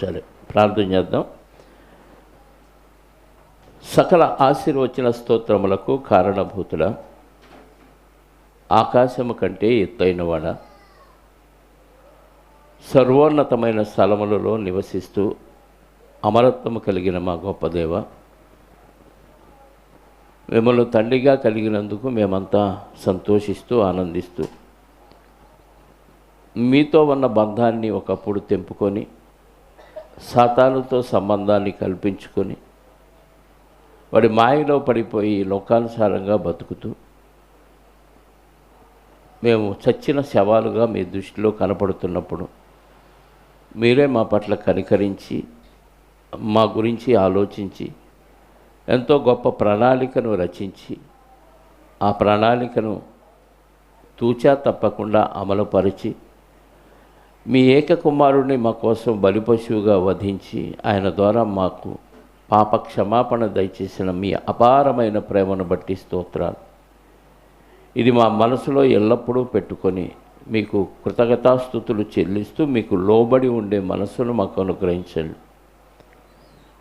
సరే, ప్రార్థన చేద్దాం. సకల ఆశీర్వచన స్తోత్రములకు కారణభూతుడ, ఆకాశము కంటే ఎత్తైనవాడ, సర్వోన్నతమైన స్థలములలో నివసిస్తూ అమరత్వము కలిగిన మా గొప్ప దేవ, మిమ్మల్ని తండ్రిగా కలిగినందుకు మేమంతా సంతోషిస్తూ ఆనందిస్తూ మీతో ఉన్న బంధాన్ని ఒకప్పుడు తెంపుకొని సాతానుతో సంబంధాన్ని కల్పించుకొని వాడి మాయలో పడిపోయి లోకానుసారంగా బతుకుతూ మేము చచ్చిన శవాలుగా మీ దృష్టిలో కనపడుతున్నప్పుడు మీరే మా పట్ల కనికరించి మా గురించి ఆలోచించి ఎంతో గొప్ప ప్రణాళికను రచించి ఆ ప్రణాళికను తూచా తప్పకుండా అమలుపరిచి మీ ఏకకుమారుడిని మా కోసం బలిపశువుగా వధించి ఆయన ద్వారా మాకు పాప క్షమాపణ దయచేసిన మీ అపారమైన ప్రేమను బట్టి స్తోత్రాలు. ఇది మా మనసులో ఎల్లప్పుడూ పెట్టుకొని మీకు కృతజ్ఞతాస్తుతులు చెల్లిస్తూ మీకు లోబడి ఉండే మనసును మాకు అనుగ్రహించండి.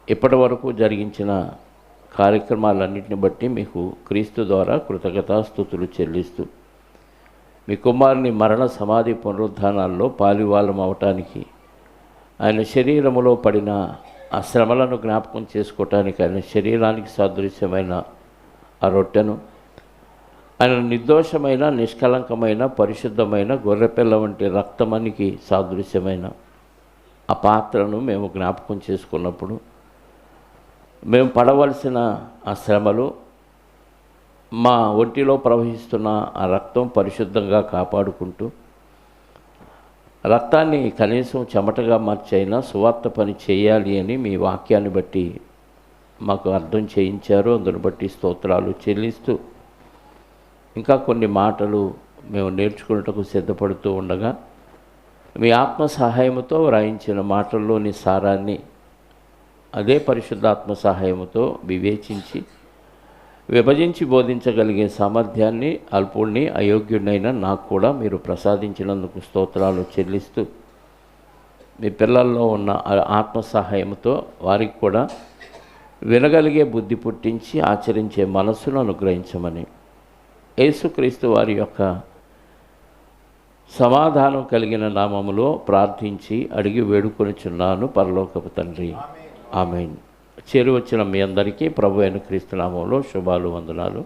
ఇప్పటి వరకు జరిగించిన కార్యక్రమాలన్నింటిని బట్టి మీకు క్రీస్తు ద్వారా కృతజ్ఞతాస్తుతులు చెల్లిస్తూ మీ కుమారుని మరణ సమాధి పునరుద్ధానాల్లో పాలివాళ్ళం అవటానికి ఆయన శరీరములో పడిన ఆ శ్రమలను జ్ఞాపకం చేసుకోవటానికి ఆయన శరీరానికి సాదృశ్యమైన ఆ రొట్టెను, ఆయన నిర్దోషమైన నిష్కలంకమైన పరిశుద్ధమైన గొర్రెపిల్ల వంటి రక్తమనికి సాదృశ్యమైన ఆ పాత్రను మేము జ్ఞాపకం చేసుకున్నప్పుడు మేము పడవలసిన ఆ శ్రమలు, మా ఒంటిలో ప్రవహిస్తున్న ఆ రక్తం పరిశుద్ధంగా కాపాడుకుంటూ రక్తాన్ని కనీసం చెమటగా మార్చైనా సువార్త పని చేయాలి అని మీ వాక్యాన్ని బట్టి మాకు అర్థం చేయించారు. అందుని బట్టి స్తోత్రాలు చెల్లిస్తూ ఇంకా కొన్ని మాటలు మేము నేర్చుకున్నట్టుకు సిద్ధపడుతూ ఉండగా మీ ఆత్మ సహాయంతో వ్రాయించిన మాటల్లోని సారాన్ని అదే పరిశుద్ధాత్మ సహాయంతో వివేచించి విభజించి బోధించగలిగే సామర్థ్యాన్ని అల్పుణ్ణి అయోగ్యుడినైనా నాకు కూడా మీరు ప్రసాదించినందుకు స్తోత్రాలు చెల్లిస్తూ మీ పిల్లల్లో ఉన్న ఆత్మ సహాయంతో వారికి కూడా వినగలిగే బుద్ధి పుట్టించి ఆచరించే మనస్సును అనుగ్రహించమని యేసుక్రీస్తు వారి యొక్క సమాధానం కలిగిన నామములో ప్రార్థించి అడిగి వేడుకొనిచున్నాను పరలోకపు తండ్రి, ఆమేన్. చేరువచ్చిన మీ అందరికీ ప్రభు అయిన క్రీస్తు నామంలో శుభాలు, వందనాలు.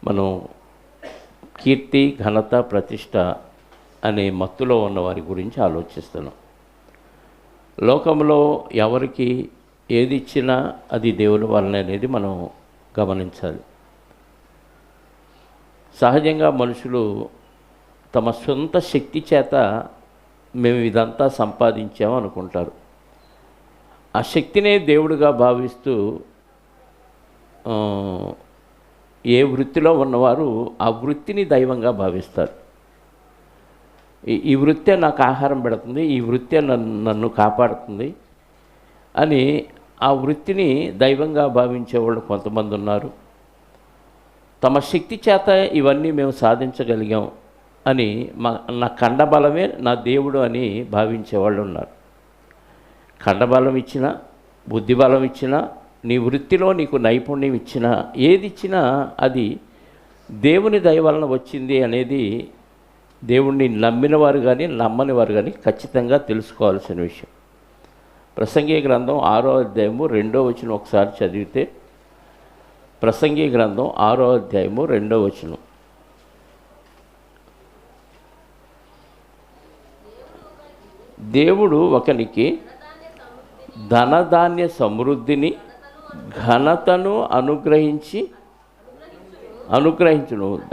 మనం కీర్తి, ఘనత, ప్రతిష్ట అనే మత్తులో ఉన్న వారి గురించి ఆలోచిస్తున్నాం. లోకంలో ఎవరికి ఏది ఇచ్చినా అది దేవుని వలన అనేది మనం గమనించాలి. సహజంగా మనుషులు తమ సొంత శక్తి చేత మేము ఇదంతా సంపాదించాము అనుకుంటారు. ఆ శక్తినే దేవుడిగా భావిస్తూ ఏ వృత్తిలో ఉన్నవారు ఆ వృత్తిని దైవంగా భావిస్తారు. ఈ వృత్తే నాకు ఆహారం పెడుతుంది, ఈ వృత్తే నన్ను కాపాడుతుంది అని ఆ వృత్తిని దైవంగా భావించేవాళ్ళు కొంతమంది ఉన్నారు. తమ శక్తి చేత ఇవన్నీ మేము సాధించగలిగాం అని నా కండబలమే నా దేవుడు అని భావించేవాళ్ళు ఉన్నారు. కండబలం ఇచ్చినా, బుద్ధిబలం ఇచ్చినా, నీ వృత్తిలో నీకు నైపుణ్యం ఇచ్చినా, ఏది ఇచ్చినా అది దేవుని దయ వలన వచ్చింది అనేది దేవుణ్ణి నమ్మిన వారు కానీ నమ్మని వారు కానీ ఖచ్చితంగా తెలుసుకోవాల్సిన విషయం. ప్రసంగి గ్రంథం 6వ అధ్యాయము 2వ వచనం ఒకసారి చదివితే, ప్రసంగి గ్రంథం 6వ అధ్యాయము 2వ వచనం. దేవుడు ఒకనికి ధనధాన్య సమృద్ధిని ఘనతను అనుగ్రహించును.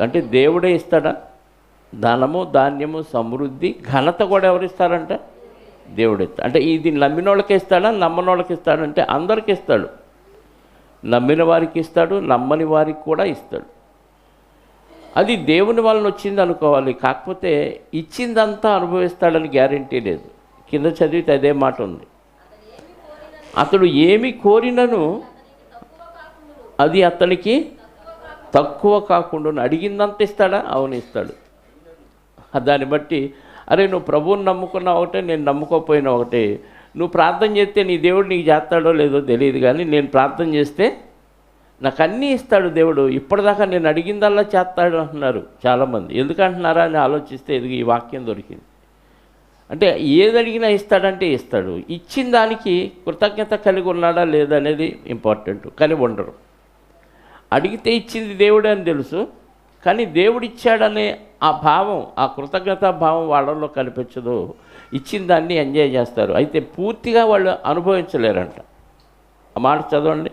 అంటే దేవుడే ఇస్తాడా? ధనము, ధాన్యము, సమృద్ధి, ఘనత కూడా ఎవరు ఇస్తారంట? దేవుడు ఇస్తాడు. అంటే ఇది నమ్మిన వాళ్ళకి ఇస్తాడా, నమ్మని వాళ్ళకి ఇస్తాడంటే అందరికి ఇస్తాడు. నమ్మిన వారికి ఇస్తాడు, నమ్మని వారికి కూడా ఇస్తాడు. అది దేవుని వలన వచ్చింది అనుకోవాలి. కాకపోతే ఇచ్చిందంతా అనుభవిస్తాడని గ్యారంటీ లేదు. కింద చదివితే అదే మాట ఉంది. అతడు ఏమి కోరినను అది అతనికి తక్కువ కాకుండా అడిగిందంత ఇస్తాడా? అవును ఇస్తాడు. దాన్ని బట్టి అరే నువ్వు ప్రభువుని నమ్ముకున్నా ఒకటే, నేను నమ్ముకోకపోయినా ఒకటే, నువ్వు ప్రార్థన చేస్తే నీ దేవుడు నీకు చేస్తాడో లేదో తెలియదు, కానీ నేను ప్రార్థన చేస్తే నాకు అన్నీ ఇస్తాడు దేవుడు, ఇప్పటిదాకా నేను అడిగిందల్లా చేస్తాడు అంటున్నారు చాలామంది. ఎందుకంటున్నారా అని ఆలోచిస్తే ఎదుగు ఈ వాక్యం దొరికింది. అంటే ఏది అడిగినా ఇస్తాడంటే ఇస్తాడు. ఇచ్చిన దానికి కృతజ్ఞత కలిగి ఉన్నాడా లేదా అనేది ఇంపార్టెంట్, కానీ ఉండరు. అడిగితే ఇచ్చింది దేవుడే అని తెలుసు, కానీ దేవుడు ఇచ్చాడనే ఆ భావం, ఆ కృతజ్ఞతా భావం వాళ్ళల్లో కనిపించదు. ఇచ్చిన దాన్ని ఎంజాయ్ చేస్తారు, అయితే పూర్తిగా వాళ్ళు అనుభవించలేరంట. ఆ మాట చదవండి.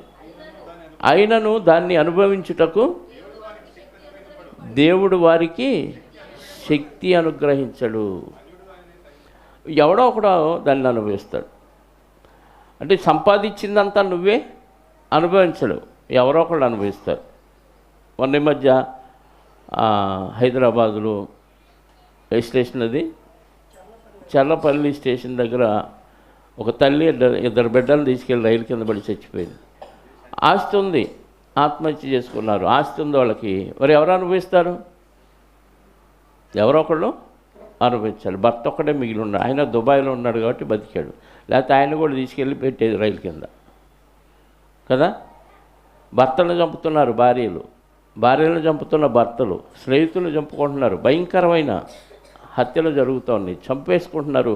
అయినను దాన్ని అనుభవించుటకు దేవుడు వారికి శక్తి అనుగ్రహించడు. ఎవడో ఒకడో దాన్ని అనుభవిస్తాడు. అంటే సంపాదించిందంతా నువ్వే అనుభవించలేవు, ఎవరో ఒకళ్ళు అనుభవిస్తారు. మొన్న ఈ మధ్య హైదరాబాదులో ఏ స్టేషన్ అది, చల్లపల్లి స్టేషన్ దగ్గర ఒక తల్లి ఇద్దరు బిడ్డలు తీసుకెళ్ళి రైలు కింద పడి చచ్చిపోయింది. ఆస్తి ఉంది, ఆత్మహత్య చేసుకున్నారు. ఆస్తి ఉంది వాళ్ళకి, మరి ఎవరు అనుభవిస్తారు? ఎవరో ఒకళ్ళు అనుభవించాలి. భర్త ఒక్కడే మిగిలి ఉన్నాడు, ఆయన దుబాయ్లో ఉన్నాడు కాబట్టి బతికాడు, లేకపోతే ఆయన కూడా తీసుకెళ్ళి పెట్టేది రైలు కింద కదా. భర్తలను చంపుతున్నారు భార్యలు, భార్యలను చంపుతున్న భర్తలు, స్నేహితులను చంపుకుంటున్నారు, భయంకరమైన హత్యలు జరుగుతూ ఉన్నాయి, చంపేసుకుంటున్నారు.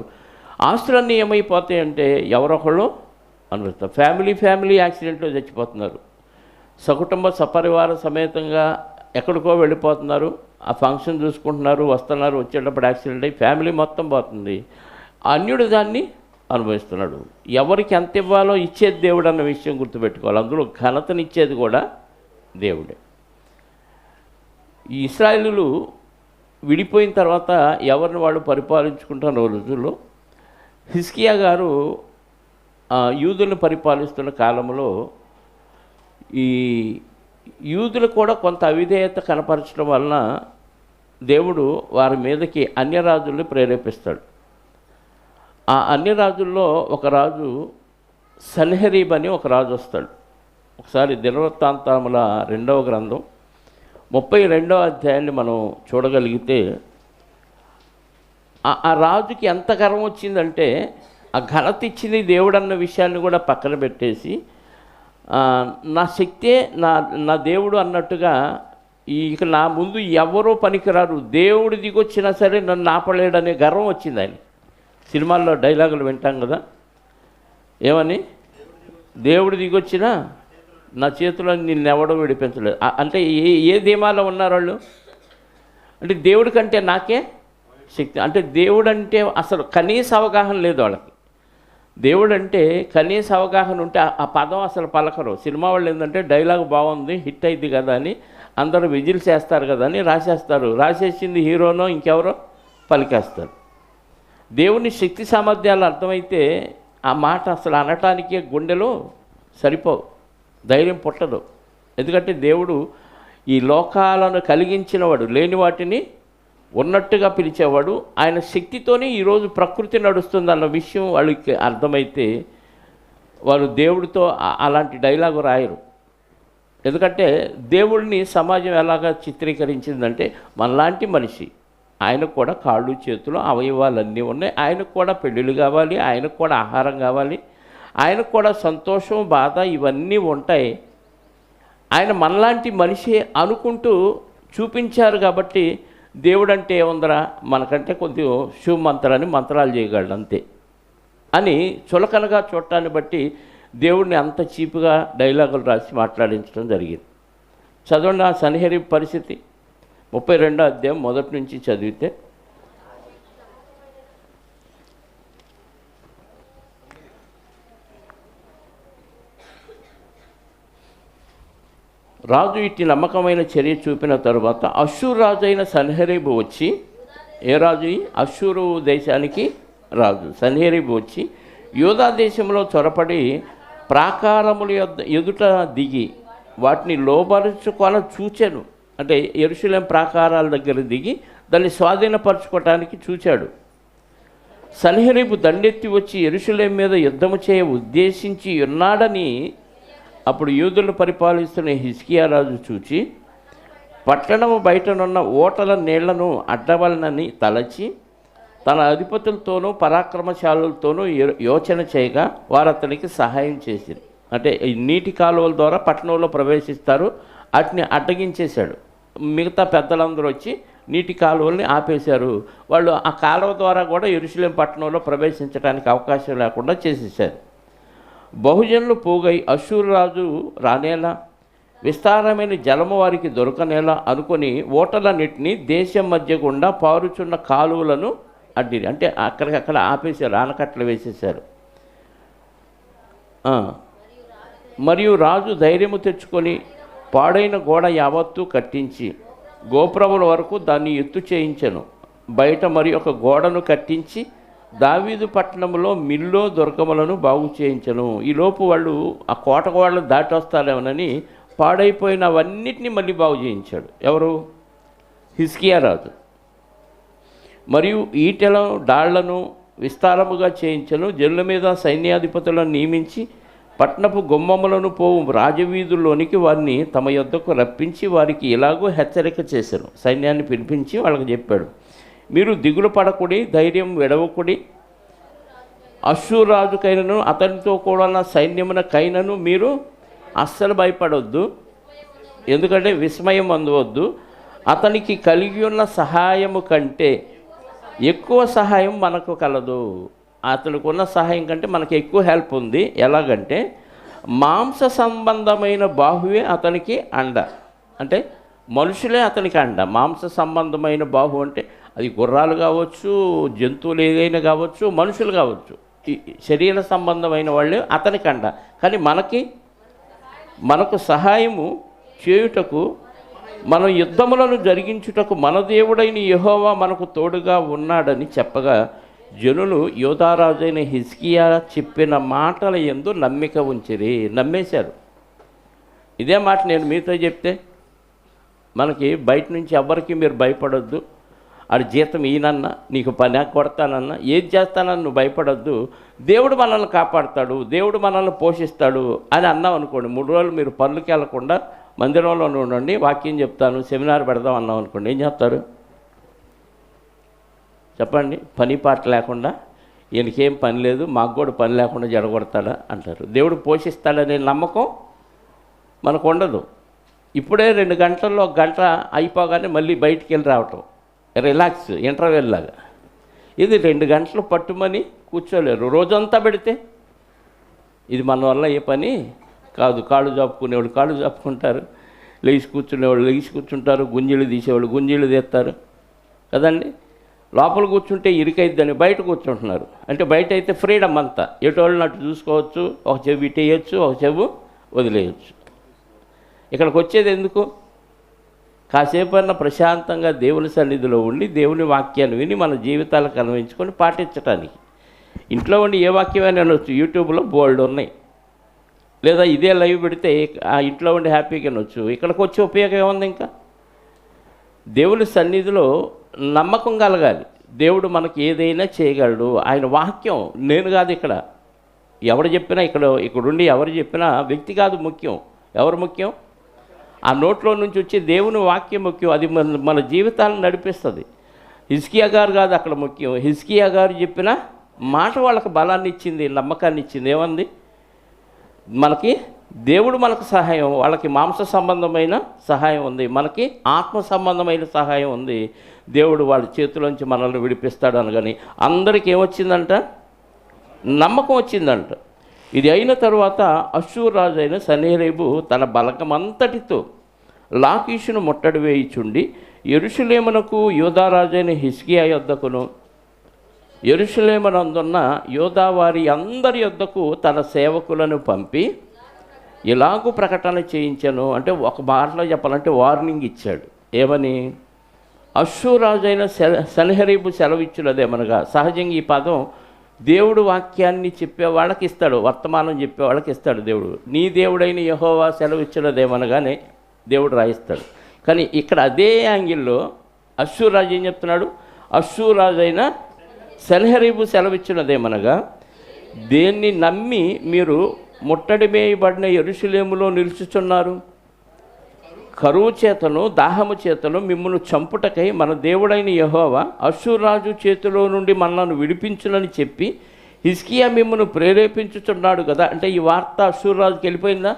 ఆస్తులన్నీ ఏమైపోతాయంటే ఎవరొకళ్ళు అనుభవిస్తారు. ఫ్యామిలీ యాక్సిడెంట్లో చచ్చిపోతున్నారు, సకుటుంబ సపరివార సమేతంగా ఎక్కడికో వెళ్ళిపోతున్నారు, ఆ ఫంక్షన్ చూసుకుంటున్నారు, వస్తున్నారు, వచ్చేటప్పుడు యాక్సిడెంట్ అయ్యి ఫ్యామిలీ మొత్తం పోతుంది. అన్యుడు దాన్ని అనుభవిస్తున్నాడు. ఎవరికి ఎంత ఇవ్వాలో ఇచ్చేది దేవుడు అన్న విషయం గుర్తుపెట్టుకోవాలి. అందులో ఘనతనిచ్చేది కూడా దేవుడే. ఈ ఇశ్రాయేలీయులు విడిపోయిన తర్వాత ఎవరిని వాళ్ళు పరిపాలించుకుంటున్న రోజుల్లో హిజ్కియా గారు యూదులను పరిపాలిస్తున్న కాలంలో ఈ యూదులు కూడా కొంత అవిధేయత కనపరచడం వలన దేవుడు వారి మీదకి అన్యరాజుల్ని ప్రేరేపిస్తాడు. ఆ అన్యరాజుల్లో ఒక రాజు సన్హెరీబ్ అని ఒక రాజు వస్తాడు. ఒకసారి దినవృత్తాంతముల 2వ గ్రంథం 32వ అధ్యాయాన్ని మనం చూడగలిగితే ఆ రాజుకి ఎంత గర్వం వచ్చిందంటే ఆ ఘనత ఇచ్చింది దేవుడు అన్న విషయాన్ని కూడా పక్కన పెట్టేసి నా శక్తే నా దేవుడు అన్నట్టుగా ఇక నా ముందు ఎవరో పనికిరారు, దేవుడు దిగొచ్చినా సరే నన్ను ఆపలేడనే గర్వం వచ్చింది ఆయన. సినిమాల్లో డైలాగులు వింటాం కదా, ఏమని, దేవుడు దిగొచ్చినా నా చేతిలో నిన్నెవడో విడిపించలేదు. అంటే ఏ ధీమాలో ఉన్నారు వాళ్ళు? అంటే దేవుడి కంటే నాకే శక్తి, అంటే దేవుడు అంటే అసలు కనీస అవగాహన లేదు వాళ్ళకి. దేవుడు అంటే కనీస అవగాహన ఉంటే ఆ పదం అసలు పలకరు. సినిమా వాళ్ళు ఏంటంటే డైలాగ్ బాగుంది, హిట్ అయింది కదా అని అందరూ విజిల్స్ వేస్తారు కదా అని రాసేస్తారు, రాసేసింది హీరోనో ఇంకెవరో పలికేస్తారు. దేవుని శక్తి సామర్థ్యాలు అర్థమైతే ఆ మాట అసలు అనటానికే గుండెలో సరిపోవు, ధైర్యం పుట్టదు. ఎందుకంటే దేవుడు ఈ లోకాలను కలిగించినవాడు, లేని వాటిని ఉన్నట్టుగా పిలిచేవాడు. ఆయన శక్తితోనే ఈరోజు ప్రకృతి నడుస్తుందన్న విషయం వాళ్ళకి అర్థమైతే వాళ్ళు దేవుడితో అలాంటి డైలాగు రాయరు. ఎందుకంటే దేవుడిని సమాజం ఎలాగా చిత్రీకరించిందంటే మనలాంటి మనిషి, ఆయనకు కూడా కాళ్ళు చేతులు అవయవాలన్నీ ఉన్నాయి, ఆయనకు కూడా పెళ్ళిళ్ళు కావాలి, ఆయనకు కూడా ఆహారం కావాలి, ఆయనకు కూడా సంతోషం బాధ ఇవన్నీ ఉంటాయి. ఆయన మనలాంటి మనిషి అనుకుంటూ చూపించారు. కాబట్టి దేవుడు అంటే ఏముందరా, మనకంటే కొద్దిగా శుభమంత్రాన్ని మంత్రాలు చేయగలడు అంతే అని చులకనగా చూడటాన్ని బట్టి దేవుడిని అంత చీపుగా డైలాగులు రాసి మాట్లాడించడం జరిగింది. చదవండి ఆ సన్హెరీబ్ పరిస్థితి. 32వ అధ్యాయం మొదటి నుంచి చదివితే, రాజు ఇట్టి నమ్మకమైన చర్య చూపిన తరువాత అష్షూరు రాజు అయిన సన్హెరీబు వచ్చి, ఏ రాజు? అష్షూరు దేశానికి రాజు సన్హెరీబు వచ్చి యూదా దేశంలో చొరపడి ప్రాకారముల ఎదుట దిగి వాటిని లోబరుచుకొని చూచాను. అంటే యెరూషలేం ప్రాకారాల దగ్గర దిగి దాన్ని స్వాధీనపరచుకోవటానికి చూచాడు. సన్హెరీబు దండెత్తి వచ్చి యెరూషలేం మీద యుద్ధము చేయ ఉద్దేశించి ఉన్నాడని అప్పుడు యూదులను పరిపాలిస్తున్న హిజ్కియా రాజు చూచి పట్టణము బయటనున్న ఓటల నీళ్లను అడ్డవలనని తలచి తన అధిపతులతోనూ పరాక్రమశాలులతోనూ యోచన చేయగా వారు అతనికి సహాయం చేసింది. అంటే ఈ నీటి కాలువల ద్వారా పట్టణంలో ప్రవేశిస్తారు, వాటిని అడ్డగించేశాడు. మిగతా పెద్దలందరూ వచ్చి నీటి కాలువల్ని ఆపేశారు. వాళ్ళు ఆ కాలువ ద్వారా కూడా యెరూషలేము పట్టణంలో ప్రవేశించడానికి అవకాశం లేకుండా చేసేసారు. బహుజనులు పోగై అష్షూరు రాజు రానేలా, విస్తారమైన జలము వారికి దొరకనేలా అనుకొని ఓటలన్నిటినీ దేశం మధ్య గుండా పారుచున్న కాలువలను అడ్డిరి, అంటే అక్కడికక్కడ ఆపేశారు, ఆనకట్టలు వేసేశారు. మరియు రాజు ధైర్యము తెచ్చుకొని పాడైన గోడ యావత్తూ కట్టించి గోపురముల వరకు దాన్ని ఎత్తు చేయించెను. బయట మరి ఒక గోడను కట్టించి దావీదు పట్టణంలో మిల్లో దుర్గములను బాగు చేయించెను. ఈలోపు వాళ్ళు ఆ కోట గోడలు దాటి వస్తారేమోనని పాడైపోయినవన్నిటినీ మళ్ళీ బాగు చేయించాడు. ఎవరు? హిజ్కియా రాజు. మరియు ఈటెలను డాళ్లను విస్తారముగా చేయించెను. జనుల మీద సైన్యాధిపతులను నియమించి పట్టణపు గుమ్మములను పోవు రాజవీధుల్లోనికి వారిని తమ యొద్దకు రప్పించి వారికి ఇలాగూ హెచ్చరిక చేశారు. సైన్యాన్ని పిలిపించి వాళ్ళకి చెప్పాడు, మీరు దిగులు పడకుడి, ధైర్యం విడవకుడి. అష్షూరు రాజుకైనను అతనితో కూడా సైన్యమునకైనను మీరు అస్సలు భయపడవద్దు, ఎందుకంటే విస్మయం అందవద్దు. అతనికి కలిగి ఉన్న సహాయము కంటే ఎక్కువ సహాయం మనకు కలదు. అతనికి ఉన్న సహాయం కంటే మనకి ఎక్కువ హెల్ప్ ఉంది. ఎలాగంటే మాంస సంబంధమైన బాహువే అతనికి అండ, అంటే మనుషులే అతనికి అండ. మాంస సంబంధమైన బాహు అంటే అది గుర్రాలు కావచ్చు, జంతువులు ఏదైనా కావచ్చు, మనుషులు కావచ్చు, ఈ శరీర సంబంధమైన వాళ్ళే అతనికి అండ. కానీ మనకు సహాయము చేయుటకు, మన యుద్ధములను జరిగించుటకు మన దేవుడైన యెహోవా మనకు తోడుగా ఉన్నాడని చెప్పగా జనులు యోధారాజైన హిజ్కియా చెప్పిన మాటల యందు నమ్మిక ఉంచిరి, నమ్మేశారు. ఇదే మాట నేను మీతో చెప్తే, మనకి బయట నుంచి ఎవ్వరికి మీరు భయపడొద్దు, ఆడి జీతం ఈయనన్నా, నీకు పని కొడతానన్నా, ఏది చేస్తానన్నా నువ్వు భయపడొద్దు, దేవుడు మనల్ని కాపాడుతాడు, దేవుడు మనల్ని పోషిస్తాడు అని అన్నాం అనుకోండి. 3 రోజులు మీరు పనులకి వెళ్లకుండా మందిరంలోనే ఉండండి, వాక్యం చెప్తాను, సెమినార్ పెడదాం అన్నాం అనుకోండి, ఏం చేస్తారు చెప్పండి? పని పాట లేకుండా, ఈయనకేం పని లేదు, మాకు కూడా పని లేకుండా జడగొడతాడా అంటారు. దేవుడు పోషిస్తాడనే నమ్మకం మనకు ఉండదు. ఇప్పుడే 2 గంటల్లో 1 గంట అయిపోగానే మళ్ళీ బయటికి వెళ్ళి రావటం, రిలాక్స్, ఇంటర్వెల్ లాగా. ఇది 2 గంటలు పట్టుమని కూర్చోలేరు. రోజంతా పెడితే ఇది మన వల్ల ఏ పని కాదు. కాళ్ళు చాపుకునేవాళ్ళు కాళ్ళు చాపుకుంటారు, లేచి కూర్చునేవాళ్ళు లేచి కూర్చుంటారు, గుంజీలు తీసేవాళ్ళు గుంజీలు తీస్తారు కదండి. లోపల కూర్చుంటే ఇరికైద్దని బయట కూర్చుంటున్నారు. అంటే బయట అయితే ఫ్రీడమ్ అంతా, ఎటోళ్ళని అటు చూసుకోవచ్చు, ఒక చెవి ఇటేయచ్చు, ఒక చెవు వదిలేయచ్చు. ఇక్కడికి వచ్చేది ఎందుకు? కాసేపు అన్న ప్రశాంతంగా దేవుని సన్నిధిలో ఉండి దేవుని వాక్యాన్ని విని మన జీవితాలకు అన్వయించుకొని పాటించడానికి. ఇంట్లో ఉండి ఏ వాక్యమైనా వినొచ్చు, యూట్యూబ్లో బోల్డ్ ఉన్నాయి, లేదా ఇదే లైవ్ పెడితే ఆ ఇంట్లో ఉండి హ్యాపీగా వినొచ్చు. ఇక్కడికి వచ్చే ఉపయోగం ఏముంది? ఇంకా దేవుని సన్నిధిలో నమ్మకం కలగాలి. దేవుడు మనకి ఏదైనా చేయగలడు. ఆయన వాక్యం నేను కాదు, ఇక్కడ ఎవరు చెప్పినా, ఇక్కడుండి ఎవరు చెప్పినా వ్యక్తి కాదు ముఖ్యం. ఎవరు ముఖ్యం? ఆ నోట్లో నుంచి వచ్చే దేవుని వాక్యం ముఖ్యం. అది మన జీవితాలను నడిపిస్తుంది. హిజ్కియా గారు కాదు అక్కడ ముఖ్యం. హిజ్కియా గారు చెప్పిన మాట వాళ్ళకి బలాన్ని ఇచ్చింది, నమ్మకాన్ని ఇచ్చింది. ఏమంది? మనకి దేవుడు మనకు సహాయం, వాళ్ళకి మాంస సంబంధమైన సహాయం ఉంది, మనకి ఆత్మ సంబంధమైన సహాయం ఉంది. దేవుడు వాళ్ళ చేతిలోంచి మనల్ని విడిపిస్తాడు అనగాని అందరికీ ఏమొచ్చిందంట? నమ్మకం వచ్చిందంట. ఇది అయిన తర్వాత అష్షూరు రాజు అయిన సన్హెరీబు తన బలగమంతటితో లాకీషును ముట్టడి వేయిచుండి యెరూషలేమునకు యూదారాజైన హిజ్కియా యొద్దకును యెరూషలేమునందున్న యూదా వారి అందరి యొద్దకు తన సేవకులను పంపి ఇలాగూ ప్రకటన చేయించాను. అంటే ఒక మాటలో చెప్పాలంటే వార్నింగ్ ఇచ్చాడు. ఏమని? అష్షూరు రాజైన సన్హెరీబు సెలవిచ్చినదేమనగా, సహజంగా ఈ పదం దేవుడు వాక్యాన్ని చెప్పే వాళ్ళకి ఇస్తాడు, వర్తమానం చెప్పే వాళ్ళకి ఇస్తాడు దేవుడు. నీ దేవుడైన యెహోవా సెలవిచ్చినదేమనగానే దేవుడు రాయిస్తాడు. కానీ ఇక్కడ అదే యాంగిల్లో అష్షూరు రాజు ఏం చెప్తున్నాడు? అష్షూరు రాజైన సన్హెరీబు సెలవిచ్చినదేమనగా, దేన్ని నమ్మి మీరు ముట్టడి వేయబడిన యెరూషలేములో నిలుచుచున్నారు? కరువు చేతను దాహము చేతను మిమ్మల్ని చంపుటకై మన దేవుడైన యెహోవా అష్షూరు రాజు చేతిలో నుండి మనలను విడిపించునని చెప్పి హిజ్కియా మిమ్మల్ని ప్రేరేపించుచున్నాడు కదా. అంటే ఈ వార్త అష్షూరు రాజుకి వెళ్ళిపోయిందా?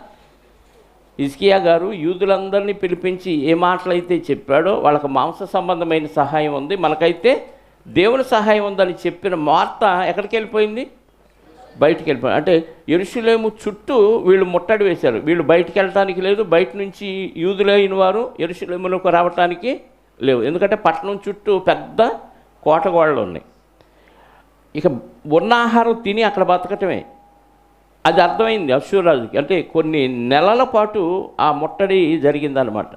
హిజ్కియా గారు యూదులందరినీ పిలిపించి ఏ మాటలైతే చెప్పాడో వాళ్ళకి మాంస సంబంధమైన సహాయం ఉంది, మనకైతే దేవుని సహాయం ఉందని చెప్పిన వార్త ఎక్కడికి వెళ్ళిపోయింది? బయటికి వెళ్ళిపోయింది. అంటే యెరూషలేము చుట్టూ వీళ్ళు ముట్టడి వేశారు. వీళ్ళు బయటికి వెళ్ళటానికి లేదు, బయట నుంచి యూదులైన వారు యెరూషలేములోకి రావటానికి లేవు. ఎందుకంటే పట్టణం చుట్టూ పెద్ద కోటగోడలు ఉన్నాయి. ఇక ఉన్న ఆహారం తిని అక్కడ బతకటమే. అది అర్థమైంది అష్షూరు రాజుకి. అంటే కొన్ని నెలల పాటు ఆ ముట్టడి జరిగిందనమాట.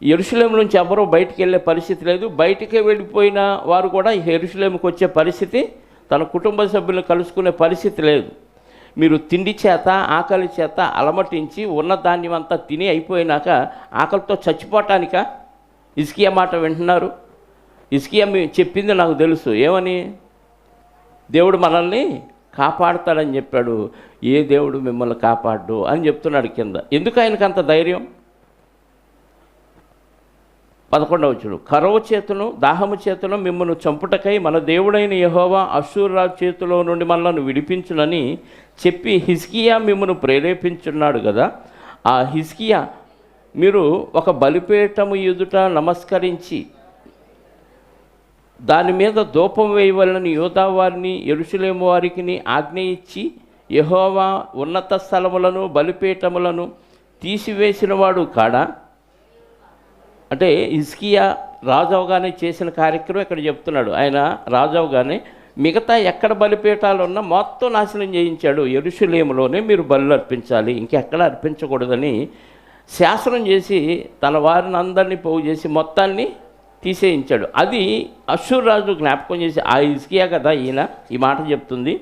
యెరూషలేము నుంచి ఎవరూ బయటికి వెళ్ళే పరిస్థితి లేదు. బయటికి వెళ్ళిపోయిన వారు కూడా యెరూషలేముకి వచ్చే పరిస్థితి, తన కుటుంబ సభ్యులను కలుసుకునే పరిస్థితి లేదు. మీరు తిండి చేత ఆకలి చేత అలమటించి ఉన్న ధాన్యం అంతా తిని అయిపోయినాక ఆకలితో చచ్చిపోవటానిక హిజ్కియా మాట వింటున్నారు? హిజ్కియా చెప్పింది నాకు తెలుసు. ఏమని? దేవుడు మనల్ని కాపాడుతాడని చెప్పాడు. ఏ దేవుడు మిమ్మల్ని కాపాడు అని చెప్తున్నాడు కింద. ఎందుకు ఆయనకు అంత ధైర్యం? 11వ వచనం, కరువు చేతును దాహము చేతును మిమ్మల్ని చంపుటకై మన దేవుడైన యెహోవా అష్షూరు రాజు చేతిలో నుండి మనల్ని విడిపించునని చెప్పి హిజ్కియా మిమ్మల్ని ప్రేరేపించున్నాడు కదా. ఆ హిజ్కియా మీరు ఒక బలిపీఠము ఎదుట నమస్కరించి దాని మీద ధూపం వేయవలని యూదా వారిని యెరూషలేము వారికి ఆజ్ఞ ఇచ్చి యెహోవా ఉన్నత స్థలములను బలిపీఠములను తీసివేసిన వాడు కాడా? అంటే హిజ్కియా రాజు అవగానే చేసిన కార్యక్రమం ఇక్కడ చెప్తున్నాడు. ఆయన రాజు అవగానే మిగతా ఎక్కడ బలిపీఠాలు ఉన్నా మొత్తం నాశనం చేయించాడు. యెరూషలేములోనే మీరు బలులు అర్పించాలి, ఇంకెక్కడ అర్పించకూడదని శాసనం చేసి తన వారిని అందరినీ పోగు చేసి మొత్తాన్ని తీసేయించాడు. అది అష్షూరు రాజు జ్ఞాపకం చేసి, ఆ హిజ్కియా కదా ఈయన ఈ మాట చెప్తుంది.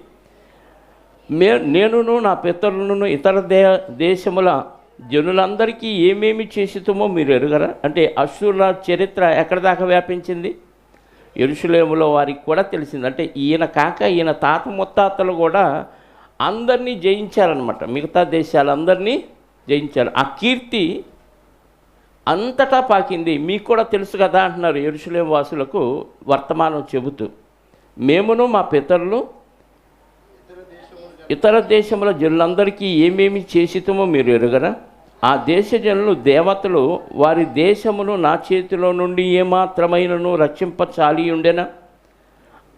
నేనును నా పితరులను ఇతర దేశముల జనులందరికీ ఏమేమి చేసితమో మీరు ఎరుగరా? అంటే అష్షూరు రాజు చరిత్ర ఎక్కడి దాకా వ్యాపించింది? యెరూషలేములో వారికి కూడా తెలిసింది. అంటే ఈయన కాక ఈయన తాత ముత్తాతలు కూడా అందరినీ జయించారనమాట. మిగతా దేశాలందరినీ జయించారు. ఆ కీర్తి అంతటా పాకింది. మీకు కూడా తెలుసు కదా అంటున్నారు యెరూషలేము వాసులకు వర్తమానం చెబుతూ. మేమును మా పితరులు ఇతర దేశముల జనులందరికీ ఏమేమి చేసితమో మీరు ఎరుగరా? ఆ దేశ జనులు దేవతలు వారి దేశమును నా చేతిలో నుండి ఏమాత్రమైనను రక్షింపచాలి ఉండేనా?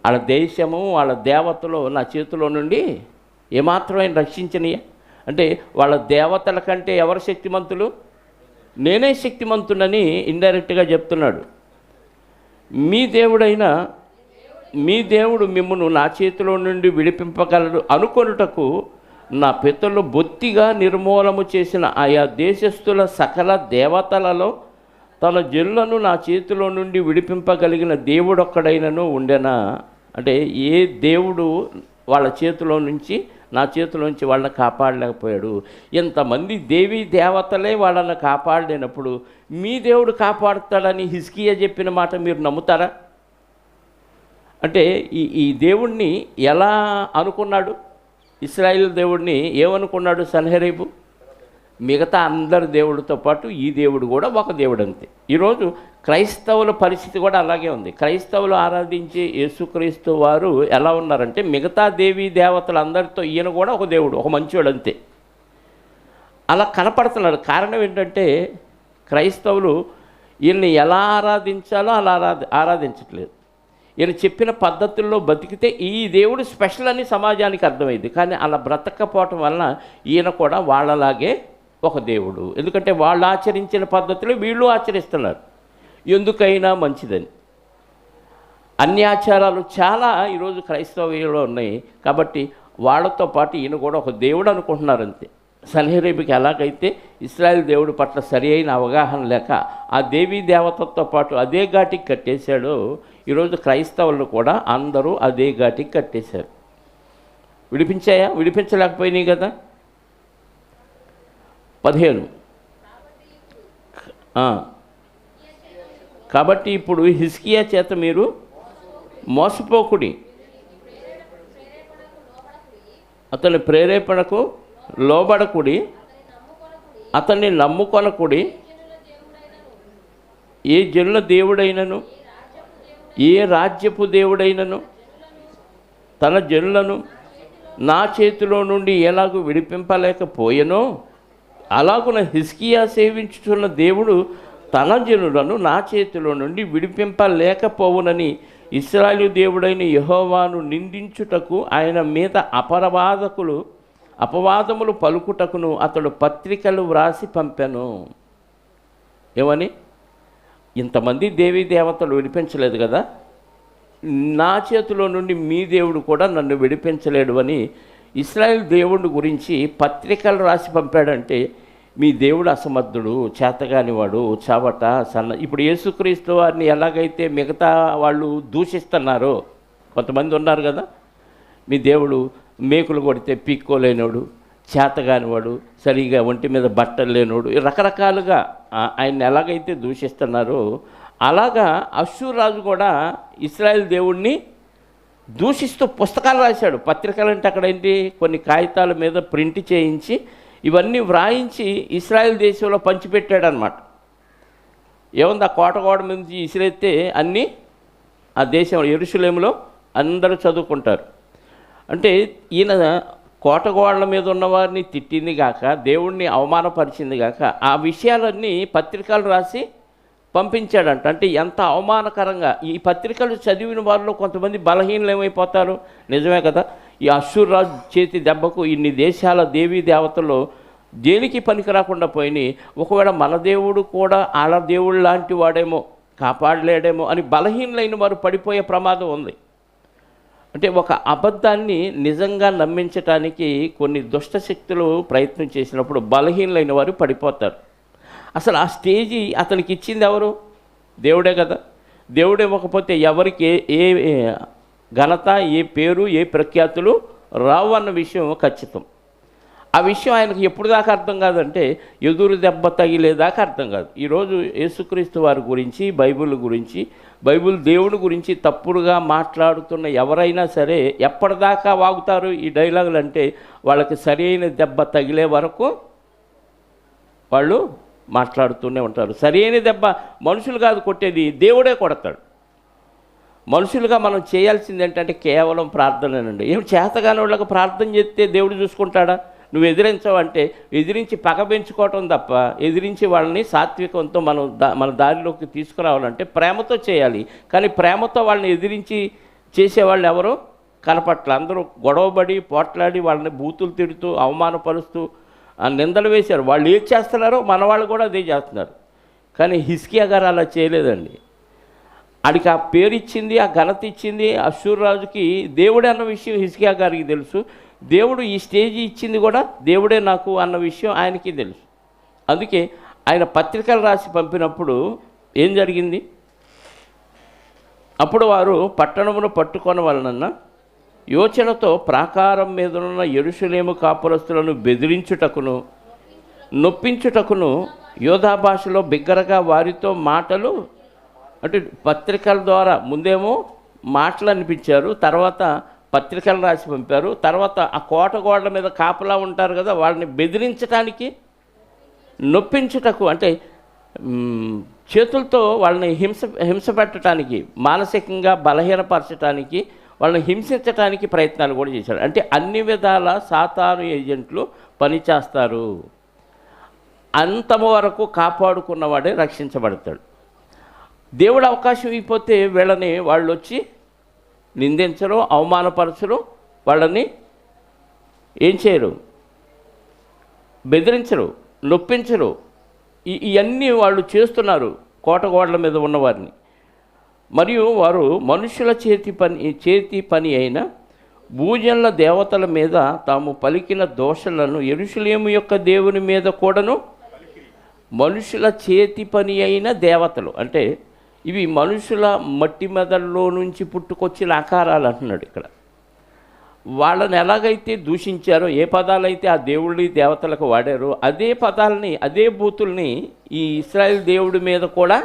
వాళ్ళ దేశము వాళ్ళ దేవతలు నా చేతిలో నుండి ఏమాత్రమైన రక్షించనియా? అంటే వాళ్ళ దేవతల కంటే ఎవరు శక్తిమంతులు? నేనే శక్తిమంతునని ఇండైరెక్ట్గా చెప్తున్నాడు. మీ దేవుడు మిమ్మును నా చేతిలో నుండి విడిపింపగలడు అనుకొనుటకు నా పితరులు బొత్తిగా నిర్మూలము చేసిన ఆయా దేశస్థుల సకల దేవతలలో తన జనులను నా చేతిలో నుండి విడిపింపగలిగిన దేవుడొక్కడైనను ఉండెనా? అంటే ఏ దేవుడు వాళ్ళ చేతిలో నుంచి నా చేతిలోంచి వాళ్ళని కాపాడలేకపోయాడు? ఇంతమంది దేవీ దేవతలే వాళ్ళని కాపాడలేనప్పుడు మీ దేవుడు కాపాడుతాడని హిజ్కియా చెప్పిన మాట మీరు నమ్ముతారా? అంటే ఈ దేవుణ్ణి ఎలా అనుకున్నాడు? ఇశ్రాయేలు దేవుడిని ఏమనుకున్నాడు సన్హెరీబు? మిగతా అందరి దేవుడితో పాటు ఈ దేవుడు కూడా ఒక దేవుడు అంతే. ఈరోజు క్రైస్తవుల పరిస్థితి కూడా అలాగే ఉంది. క్రైస్తవులు ఆరాధించే యేసుక్రీస్తు వారు ఎలా ఉన్నారంటే మిగతా దేవీ దేవతలందరితో ఈయన కూడా ఒక దేవుడు, ఒక మంచివాడు అంతే. అలా కనపడుతున్నాడు. కారణం ఏంటంటే క్రైస్తవులు ఈయన్ని ఎలా ఆరాధించాలో అలా ఆరాధించట్లేదు. ఈయన చెప్పిన పద్ధతుల్లో బతికితే ఈ దేవుడు స్పెషల్ అని సమాజానికి అర్థమైంది. కానీ అలా బ్రతకపోవటం వలన ఈయన కూడా వాళ్ళలాగే ఒక దేవుడు. ఎందుకంటే వాళ్ళు ఆచరించిన పద్ధతులు వీళ్ళు ఆచరిస్తున్నారు, ఎందుకైనా మంచిదని. అన్ని ఆచారాలు చాలా ఈరోజు క్రైస్తవులో ఉన్నాయి. కాబట్టి వాళ్ళతో పాటు ఈయన కూడా ఒక దేవుడు అనుకుంటున్నారు అంతే. సన్హెరీబుకి ఎలాగైతే ఇశ్రాయేలు దేవుడి పట్ల సరి అయిన అవగాహన లేక ఆ దేవీ దేవతతో పాటు అదే ఘాటికి కట్టేశాడో ఈరోజు క్రైస్తవులు కూడా అందరూ అదే ఘాటికి కట్టేశారు. విడిపించాయా? విడిపించలేకపోయినాయి కదా. 15 కాబట్టి ఇప్పుడు హిజ్కియా చేత మీరు మోసపోకుడి, అతని ప్రేరేపణకు లోబడకుడి, అతన్ని నమ్ముకొనకుడి, ఏ జనుల దేవుడైనను, ఏ రాజ్యపు దేవుడైనను తన జనులను నా చేతిలో నుండి ఎలాగూ విడిపింపలేకపోయెనో, అలాగున హిజ్కియా సేవించుతున్న దేవుడు తన జనులను నా చేతిలో నుండి విడిపింపలేకపోవునని ఇశ్రాయేలు దేవుడైన యెహోవాను నిందించుటకు ఆయన మీద అపవాదములు పలుకుటకును అతడు పత్రికలు వ్రాసి పంపెను. ఏమని? ఇంతమంది దేవీ దేవతలు విడిపించలేదు కదా, నా చేతిలో నుండి మీ దేవుడు కూడా నన్ను విడిపించలేడు అని ఇశ్రాయేల్ దేవుడి గురించి పత్రికలు రాసి పంపాడంటే మీ దేవుడు అసమర్థుడు, చేతగానివాడు, చావట సన్న. ఇప్పుడు యేసుక్రీస్తు వారిని ఎలాగైతే మిగతా వాళ్ళు దూషిస్తున్నారో, కొంతమంది ఉన్నారు కదా, మీ దేవుడు మేకులు కొడితే పీక్కోలేనోడు, చేతగానివాడు, సరిగా ఒంటి మీద బట్టలు లేనోడు, రకరకాలుగా ఆయన ఎలాగైతే దూషిస్తున్నారో అలాగా అష్షూరు రాజు కూడా ఇశ్రాయేల్ దేవుణ్ణి దూషిస్తూ పుస్తకాలు రాశాడు. పత్రికలు అంటే అక్కడ ఏంటి, కొన్ని కాగితాల మీద ప్రింట్ చేయించి ఇవన్నీ వ్రాయించి ఇశ్రాయేల్ దేశంలో పంచిపెట్టాడు అనమాట. ఏముంది, ఆ కోట మీద ఇసిరెత్తే అన్నీ ఆ దేశం యెరూషలేములో అందరూ చదువుకుంటారు. అంటే ఈయన కోటగోడల మీద ఉన్నవారిని తిట్టింది గాక, దేవుణ్ణి అవమానపరిచింది గాక, ఆ విషయాలన్నీ పత్రికలు రాసి పంపించాడంట. అంటే ఎంత అవమానకరంగా. ఈ పత్రికలు చదివిన వారిలో కొంతమంది బలహీనలు ఏమైపోతారు, నిజమే కదా. ఈ అష్షూరు రాజు చేతి దెబ్బకు ఇన్ని దేశాల దేవీ దేవతలు దేనికి పనికి రాకుండా పోయినాయి. ఒకవేళ మన దేవుడు కూడా వాళ్ళ దేవుడు లాంటి వాడేమో, కాపాడలేడేమో అని బలహీనలైన వారు పడిపోయే ప్రమాదం ఉంది. అంటే ఒక అబద్ధాన్ని నిజంగా నమ్మించటానికి కొన్ని దుష్టశక్తులు ప్రయత్నం చేసినప్పుడు బలహీనలైన వారు పడిపోతారు. అసలు ఆ స్టేజీ అతనికి ఇచ్చింది ఎవరు? దేవుడే కదా. దేవుడే ఇవ్వకపోతే ఎవరికి ఏ ఘనత, ఏ పేరు, ఏ ప్రఖ్యాతులు రావు అన్న విషయం ఖచ్చితం. ఆ విషయం ఆయనకు ఎప్పుడు దాకా అర్థం కాదంటే ఎదురు దెబ్బ తగిలేదాకా అర్థం కాదు. ఈరోజు యేసుక్రీస్తు వారి గురించి, బైబిల్ గురించి, బైబిల్ దేవుని గురించి తప్పుడుగా మాట్లాడుతున్న ఎవరైనా సరే ఎప్పటిదాకా వాగుతారు ఈ డైలాగులు అంటే వాళ్ళకి సరైన దెబ్బ తగిలే వరకు వాళ్ళు మాట్లాడుతూనే ఉంటారు. సరైన దెబ్బ మనుషులు కాదు కొట్టేది, దేవుడే కొడతాడు. మనుషులుగా మనం చేయాల్సింది ఏంటంటే కేవలం ప్రార్థనేనండి. ఏం చేతగాని వాళ్ళకి ప్రార్థన చేస్తే దేవుడు చూసుకుంటాడా? నువ్వు ఎదిరించవంటే ఎదిరించి పగ పెంచుకోవటం తప్ప, ఎదిరించి వాళ్ళని సాత్వికంతో మన దారిలోకి తీసుకురావాలంటే ప్రేమతో చేయాలి. కానీ ప్రేమతో వాళ్ళని ఎదిరించి చేసేవాళ్ళు ఎవరు కనపట్ల. అందరూ గొడవబడి పోట్లాడి వాళ్ళని బూతులు తిడుతూ అవమానపరుస్తూ నిందలు వేశారు. వాళ్ళు ఏం చేస్తున్నారో మన వాళ్ళు కూడా అదే చేస్తున్నారు. కానీ హిజ్కియా గారు అలా చేయలేదండి. ఆడికి ఆ పేరు ఇచ్చింది, ఆ ఘనత ఇచ్చింది అష్షూరు రాజుకి దేవుడే అన్న విషయం హిజ్కియా గారికి తెలుసు. దేవుడు ఈ స్టేజీ ఇచ్చింది కూడా దేవుడే నాకు అన్న విషయం ఆయనకి తెలుసు. అందుకే ఆయన పత్రికలు రాసి పంపినప్పుడు ఏం జరిగింది? అప్పుడు వారు పట్టణమును పట్టుకొన వలన యోచనతో ప్రాకారం మీదనున్న యెరూషలేము కాపురస్తులను బెదిరించుటకును నొప్పించుటకును యోధా భాషలో బిగ్గరగా వారితో మాటలు, అంటే పత్రికల ద్వారా ముందేమో మాటలు అనిపించారు, తర్వాత పత్రికలు రాసి పంపారు, తర్వాత ఆ కోట గోడల మీద కాపలా ఉంటారు కదా, వాళ్ళని బెదిరించడానికి, నొప్పించుటకు అంటే చేతులతో వాళ్ళని హింస పెట్టడానికి, మానసికంగా బలహీనపరచడానికి, వాళ్ళని హింసించడానికి ప్రయత్నాలు కూడా చేశారు. అంటే అన్ని విధాల సాతాను ఏజెంట్లు పనిచేస్తారు. అంతము వరకు కాపాడుకున్నవాడే రక్షించబడతాడు. దేవుడు అవకాశం ఇవ్వకపోతే వీళ్ళని వాళ్ళు వచ్చి నిందించరు, అవమానపరచరు, వాళ్ళని ఏం చేయరు, బెదిరించరు, నొప్పించరు. ఇవన్నీ వాళ్ళు చేస్తున్నారు కోటగోడల మీద ఉన్నవారిని. మరియు వారు మనుషుల చేతి పని అయిన భూజనుల దేవతల మీద తాము పలికిన దోషలను యెరూషలేము యొక్క దేవుని మీద కూడాను, మనుషుల చేతి పని అయిన దేవతలు అంటే ఇవి మనుషుల మట్టి మెదడులో నుంచి పుట్టుకొచ్చిన ఆకారాలు అంటున్నాడు ఇక్కడ. వాళ్ళని ఎలాగైతే దూషించారో, ఏ పదాలైతే ఆ దేవుడి దేవతలకు వాడారో అదే పదాలని, అదే బూతుల్ని ఈ ఇశ్రాయేల్ దేవుడి మీద కూడా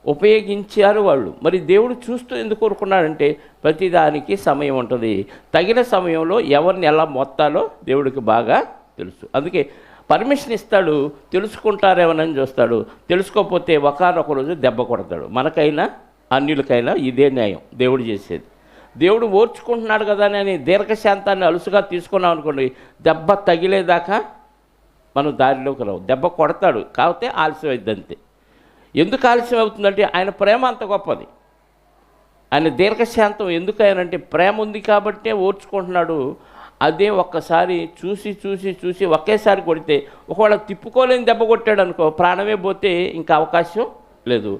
ఉపయోగించారు వాళ్ళు. మరి దేవుడు చూస్తూ ఎందుకు కోరుకున్నాడంటే ప్రతిదానికి సమయం ఉంటుంది. తగిన సమయంలో ఎవరిని ఎలా మొత్తాలో దేవుడికి బాగా తెలుసు. అందుకే పర్మిషన్ ఇస్తాడు, తెలుసుకుంటారేమోనని చూస్తాడు. తెలుసుకోకపోతే ఒకానొక రోజు దెబ్బ కొడతాడు. మనకైనా అన్యులకైనా ఇదే న్యాయం దేవుడు చేసేది. దేవుడు ఓర్చుకుంటున్నాడు కదా అని దీర్ఘశాంతాన్ని అలుసుగా తీసుకున్నాం అనుకోండి, దెబ్బ తగిలేదాకా మనం దారిలోకి రావు. దెబ్బ కొడతాడు, కాకపోతే ఆలస్యం అవుతుంది అంతే. ఎందుకు ఆలస్యం అవుతుందంటే ఆయన ప్రేమ అంత గొప్పది. ఆయన దీర్ఘశాంతం ఎందుకు ఆయనంటే ప్రేమ ఉంది కాబట్టే ఓర్చుకుంటున్నాడు. అదే ఒక్కసారి చూసి చూసి చూసి ఒకేసారి కొడితే, ఒకవేళ తిప్పుకోలేని దెబ్బ కొట్టాడు అనుకో, ప్రాణమే పోతే ఇంకా అవకాశం లేదు.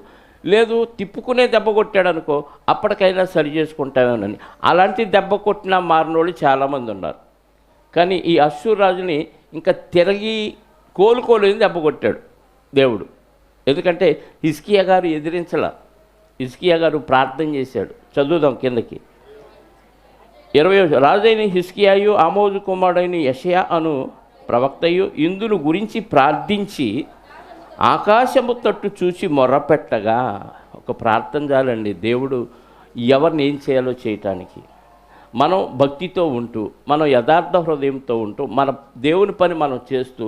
లేదు తిప్పుకునే దెబ్బ కొట్టాడు అనుకో, అప్పటికైనా సరి చేసుకుంటామేనని. అలాంటి దెబ్బ కొట్టినా మారినోళ్ళు చాలామంది ఉన్నారు. కానీ ఈ అశ్షూరు రాజుని ఇంకా తిరిగి కోలుకోలేని దెబ్బ కొట్టాడు దేవుడు. ఎందుకంటే హిజ్కియా గారు ఎదిరించలా. హిజ్కియా గారు ప్రార్థన చేశాడు. చదువుదాం కిందకి. 20 రాజైన హిజ్కియాయు ఆమోజు కుమారుడైన యెషయా అను ప్రవక్తయు ఇందును గురించి ప్రార్థించి ఆకాశము తట్టు చూసి మొర్రపెట్టగా. ఒక ప్రార్థన చాలండి దేవుడు ఎవరిని ఏం చేయాలో చేయటానికి. మనం భక్తితో ఉంటూ, మనం యథార్థ హృదయంతో ఉంటూ, మన దేవుని పని మనం చేస్తూ,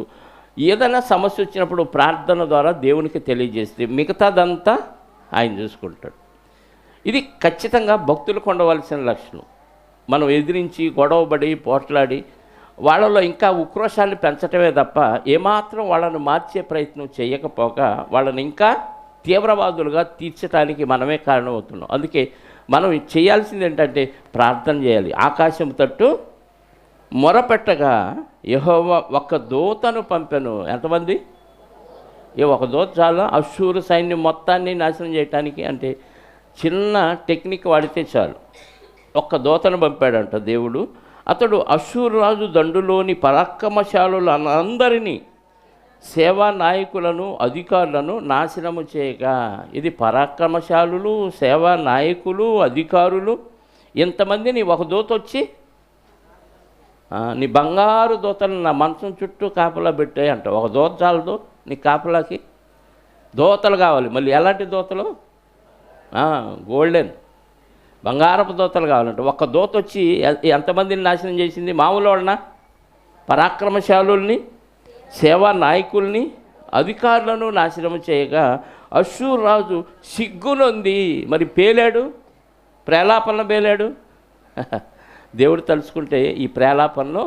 ఏదైనా సమస్య వచ్చినప్పుడు ప్రార్థన ద్వారా దేవునికి తెలియజేస్తే మిగతాదంతా ఆయన చూసుకుంటాడు. ఇది ఖచ్చితంగా భక్తులకు ఉండవలసిన లక్షణం. మనం ఎదిరించి గొడవబడి పోట్లాడి వాళ్ళలో ఇంకా ఉక్రోషాన్ని పెంచటమే తప్ప ఏమాత్రం వాళ్ళను మార్చే ప్రయత్నం చేయకపోగా వాళ్ళని ఇంకా తీవ్రవాదులుగా తీర్చడానికి మనమే కారణమవుతున్నాం. అందుకే మనం చేయాల్సింది ఏంటంటే ప్రార్థన చేయాలి. ఆకాశం తట్టు మొరపెట్టగా యెహోవా ఒక దూతను పంపెను. ఎంతమంది? ఒక దూత చాలు అశ్షూరు సైన్యం మొత్తాన్ని నాశనం చేయటానికి. అంటే చిన్న టెక్నిక్ వాడితే చాలు. ఒక్క దూతను పంపాడంట దేవుడు. అతడు అశ్షూరు రాజు దండులోని పరాక్రమశాలులు అందరినీ, సేవా నాయకులను, అధికారులను నాశనము చేయగా. ఇది పరాక్రమశాలులు, సేవా నాయకులు, అధికారులు, ఇంతమందిని ఒక దూత వచ్చి నీ బంగారు దూతలు నా మంచం చుట్టూ కాపలా పెట్టాయి అంట. ఒక దూత చాలదు నీ కాపలాకి. దూతలు కావాలి. మళ్ళీ ఎలాంటి దూతలు? గోల్డెన్ బంగారపు దూతలు కావాలంట. ఒక్క దూత వచ్చి ఎంతమందిని నాశనం చేసింది? మామూలు వాళ్ళన? పరాక్రమశాలుల్ని, సేవా నాయకుల్ని, అధికారులను నాశనం చేయగా అశ్షూరు రాజు సిగ్గునొంది. మరి పేలాడు, ప్రేలాపనలో పేలాడు. దేవుడు తలుచుకుంటే ఈ ప్రేలాపనలో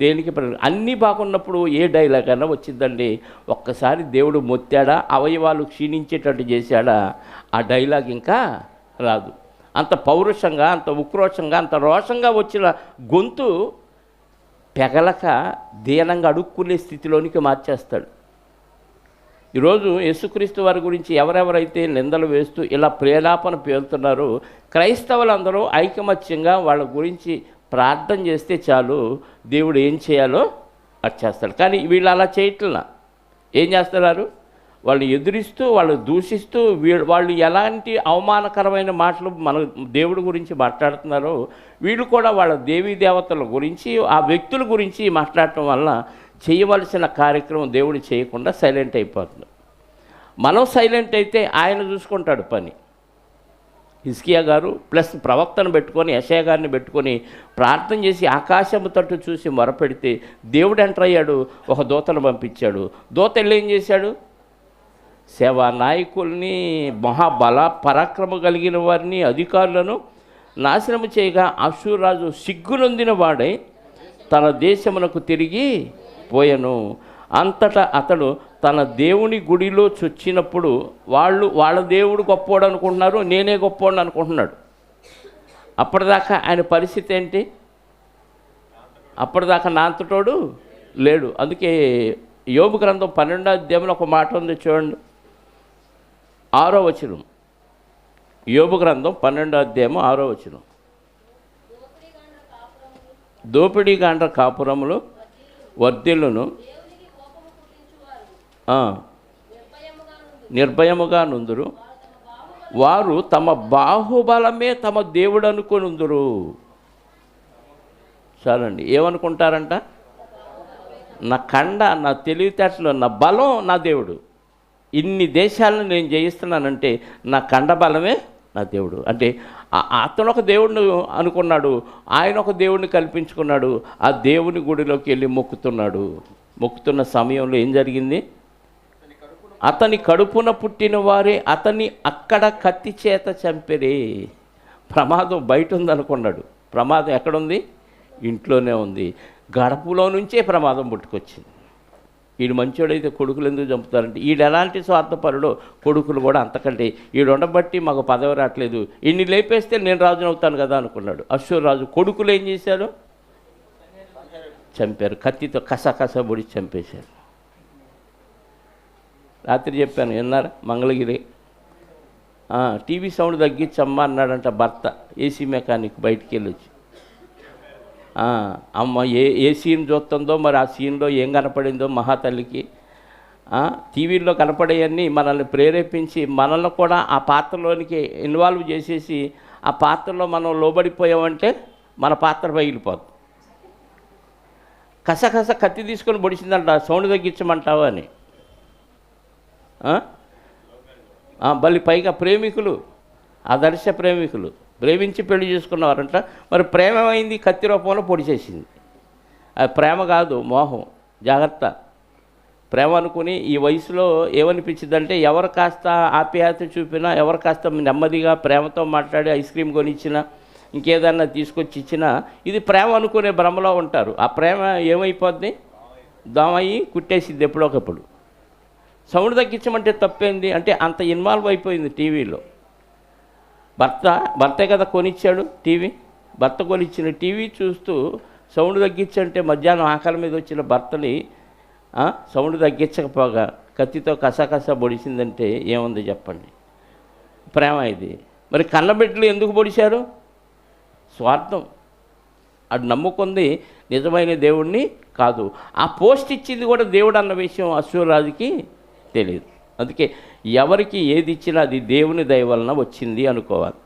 దేనికి అన్నీ బాగున్నప్పుడు ఏ డైలాగ్ అన్నా వచ్చిందండి. ఒక్కసారి దేవుడు మొత్తాడా, అవయవాలు క్షీణించేటట్టు చేశాడా, ఆ డైలాగ్ ఇంకా రాదు. అంత పౌరుషంగా, అంత ఉక్రోషంగా, అంత రోషంగా వచ్చిన గొంతు పెగలక దీనంగా అడుక్కునే స్థితిలోనికి మార్చేస్తాడు. ఈరోజు యేసుక్రీస్తు వారి గురించి ఎవరెవరైతే నిందలు వేస్తూ ఇలా ప్రేలాపన పేలుతున్నారో, క్రైస్తవులందరూ ఐకమత్యంగా వాళ్ళ గురించి ప్రార్థన చేస్తే చాలు, దేవుడు ఏం చేయాలో అది చేస్తాడు. కానీ వీళ్ళు అలా చేయట్లా. ఏం చేస్తున్నారు? వాళ్ళు ఎదురిస్తూ, వాళ్ళు దూషిస్తూ, వాళ్ళు ఎలాంటి అవమానకరమైన మాటలు మన దేవుడి గురించి మాట్లాడుతున్నారో వీళ్ళు కూడా వాళ్ళ దేవీ దేవతల గురించి, ఆ వ్యక్తుల గురించి మాట్లాడటం వల్ల చేయవలసిన కార్యక్రమం దేవుడు చేయకుండా సైలెంట్ అయిపోతుంది. మనం సైలెంట్ అయితే ఆయన చూసుకుంటాడు పని. హిజ్కియా గారు ప్లస్ ప్రవక్తను పెట్టుకొని, యెషయా గారిని పెట్టుకొని ప్రార్థన చేసి ఆకాశము తట్టు చూసి మొరపెడితే దేవుడు ఎంటర్ అయ్యాడు. ఒక దూతను పంపించాడు. దూత వెళ్ళి ఏం చేశాడు? సేవా నాయకుల్ని, మహాబల పరాక్రమ కలిగిన వారిని, అధికారులను నాశనము చేయగా అశ్షూరు రాజు సిగ్గునొందిన వాడై తన దేశమునకు తిరిగి పోయెను. అంతటా అతడు తన దేవుని గుడిలో చొచ్చినప్పుడు వాళ్ళ దేవుడు గొప్పోడు అనుకుంటున్నారు, నేనే గొప్పోడు అనుకుంటున్నాడు. అప్పటిదాకా ఆయన పరిస్థితి ఏంటి? అప్పటిదాకా నా అంతటోడు లేడు. అందుకే యోబు గ్రంథం 12వ అధ్యాయంలో ఒక మాట ఉంది చూడండి, 6వ వచనం. యోబు గ్రంథం 12వ అధ్యాయం 6వ వచనం. దోపిడీగాండ్ర కాపురములు వర్ధిల్లును, నిర్భయముగా నుందురు, వారు తమ బాహుబలమే తమ దేవుడు అనుకొనుందురు. చాలండి. ఏమనుకుంటారంట? నా కండ, నా తెలివితేటలు, నా బలం నా దేవుడు. ఇన్ని దేశాలను నేను జయిస్తున్నానంటే నా కండ బలమే నా దేవుడు. అంటే అతను ఒక దేవుడిని అనుకున్నాడు, ఆయన ఒక దేవుడిని కల్పించుకున్నాడు, ఆ దేవుని గుడిలోకి వెళ్ళి మొక్కుతున్నాడు. మొక్కుతున్న సమయంలో ఏం జరిగింది? అతని కడుపున పుట్టిన వారే అతన్ని అక్కడ కత్తి చేత చంపిరే. ప్రమాదం బయట ఉందనుకున్నాడు. ప్రమాదం ఎక్కడుంది? ఇంట్లోనే ఉంది. గడపలో నుంచే ప్రమాదం పుట్టుకొచ్చింది. వీడు మంచోడైతే కొడుకులు ఎందుకు చంపుతారంటే, వీడు ఎలాంటి స్వార్థపరుడో కొడుకులు కూడా అంతకంటే. వీడు ఉండబట్టి మాకు పదవి రావట్లేదు, ఇన్ని లేపేస్తే నేను రాజును అవుతాను కదా అనుకున్నాడు. అశ్షూరు రాజు కొడుకులు ఏం చేశారు? చంపారు. కత్తితో కసకస పొడి చంపేశారు. రాత్రి చెప్పాను, విన్నారా? మంగళగిరి టీవీ సౌండ్ తగ్గించమ్మా అన్నాడంట భర్త. ఏసీ మెకానిక్ బయటికి వెళ్ళొచ్చి, అమ్మ ఏ సీన్ చూస్తుందో మరి ఆ సీన్లో ఏం కనపడిందో మహాతల్లికి. టీవీలో కనపడేవన్నీ మనల్ని ప్రేరేపించి మనల్ని కూడా ఆ పాత్రలోనికి ఇన్వాల్వ్ చేసేసి ఆ పాత్రలో మనం లోబడిపోయామంటే మన పాత్ర పగిలిపోతుంది. కసకస కత్తి తీసుకొని పొడిచిందంట. సౌండ్ తగ్గించమంటావా అని. మళ్ళీ పైగా ప్రేమికులు, ఆదర్శ ప్రేమికులు ప్రేమించి పెళ్లి చేసుకున్నవారంట. మరి ప్రేమ అయింది, కత్తి రూపంలో పొడిచేసింది. అది ప్రేమ కాదు, మోహం. జాగ్రత్త. ప్రేమ అనుకుని ఈ వయసులో ఏమనిపించిందంటే, ఎవరు కాస్త ఆప్యాయత చూపినా, ఎవరు కాస్త నెమ్మదిగా ప్రేమతో మాట్లాడి ఐస్ క్రీమ్ కొనిచ్చినా, ఇంకేదన్నా తీసుకొచ్చి ఇచ్చినా ఇది ప్రేమ అనుకునే భ్రమలో ఉంటారు. ఆ ప్రేమ ఏమైపోద్ది? దామయ్యి కుట్టేసిద్ది ఎప్పుడొకప్పుడు. సౌండ్ తగ్గించమంటే తప్పేంది అంటే అంత ఇన్వాల్వ్ అయిపోయింది టీవీలో. భర్తే కదా కొనిచ్చాడు టీవీ. భర్త కొనిచ్చిన టీవీ చూస్తూ సౌండ్ తగ్గించంటే మధ్యాహ్నం ఆకలి మీద వచ్చిన భర్తని సౌండ్ తగ్గించకపోగా కత్తితో కసకస పొడిచిందంటే ఏముంది చెప్పండి? ప్రేమ ఇది. మరి కన్నబిడ్డలు ఎందుకు పొడిచారు? స్వార్థం. అది నమ్ముకుంది నిజమైన దేవుణ్ణి కాదు. ఆ పోస్ట్ ఇచ్చింది కూడా దేవుడు అన్న విషయం అశ్షూరు రాజుకి తెలియదు. అందుకే ఎవరికి ఏది ఇచ్చినా అది దేవుని దయ వలన వచ్చింది అనుకోవాలి.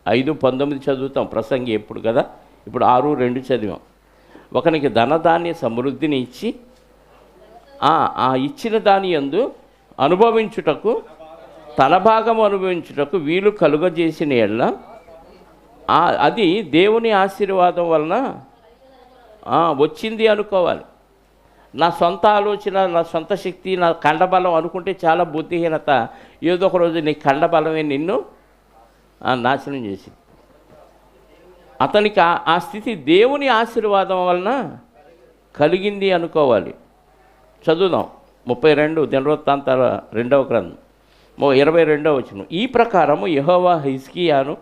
5:19 చదువుతాం. ప్రసంగి ఎప్పుడు కదా, ఇప్పుడు 6:2 చదివాం. ఒకనికి ధనధాన్య సమృద్ధిని ఇచ్చి ఆ ఇచ్చిన దాని యందు అనుభవించుటకు, తన భాగం అనుభవించుటకు వీలు కలుగజేసిన ఎడల అది దేవుని ఆశీర్వాదం వలన వచ్చింది అనుకోవాలి. నా సొంత ఆలోచన, నా సొంత శక్తి, నా కండబలం అనుకుంటే చాలా బుద్ధిహీనత. ఏదో ఒక రోజు నీ కండబలమే నిన్ను నాశనం చేసింది. అతనికి ఆ స్థితి దేవుని ఆశీర్వాదం వలన కలిగింది అనుకోవాలి. చదువుదాం 32 దినవృత్తాంతాల 2వ గ్రంథం 22వ వచనం. ఈ ప్రకారము యెహోవా హిజ్కియాను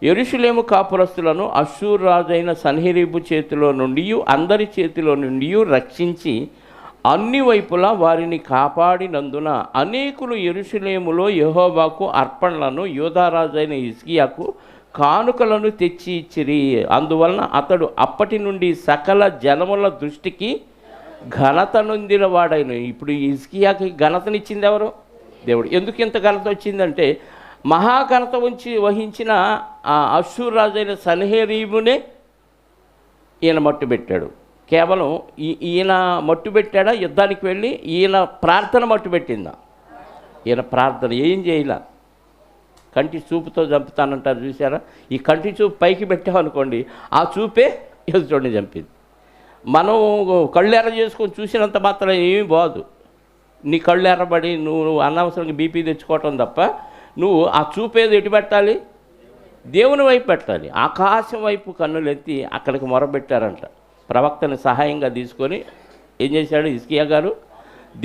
యెరూషలేము కాపురస్తులను అశ్షూరు రాజైన సన్హెరీబు చేతిలో నుండి అందరి చేతిలో నుండి రక్షించి అన్ని వైపులా వారిని కాపాడినందున అనేకులు యెరూషలేములో యెహోవాకు అర్పణలను, యూదారాజైన హిజ్కియాకు కానుకలను తెచ్చి ఇచ్చిరి. అందువలన అతడు అప్పటి నుండి సకల జనముల దృష్టికి ఘనత నొందిన వాడైన. ఇప్పుడు హిజ్కియాకి ఘనతనిచ్చింది ఎవరు? దేవుడు. ఎందుకు ఇంత ఘనత వచ్చిందంటే, మహాఘనత వహించిన ఆ అశ్షూరు రాజైన సన్హెరీబునే ఈయన మట్టు పెట్టాడు. కేవలం ఈయన మట్టు పెట్టాడా? యుద్ధానికి వెళ్ళి ఈయన ప్రార్థన మట్టు పెట్టిందా? ఈయన ప్రార్థన ఏం చేయలే. కంటి చూపుతో చంపుతానంటారు చూసారా? ఈ కంటి చూపు పైకి పెట్టామనుకోండి, ఆ చూపే ఎదుటోడిని చంపింది. మనం కళ్ళు ఎర్ర చేసుకొని చూసినంత మాత్రం ఏమీ బాదు. నీ కళ్ళు ఎర్రబడి నువ్వు అనవసరంగా బీపీ తెచ్చుకోవటం తప్ప, నువ్వు ఆ చూపేది ఎటు పెట్టాలి? దేవుని వైపు పెట్టాలి. ఆకాశం వైపు కన్నులెత్తి అక్కడికి మొరబెట్టారంట. ప్రవక్తని సహాయంగా తీసుకొని ఏం చేశాడు హిజ్కియా గారు?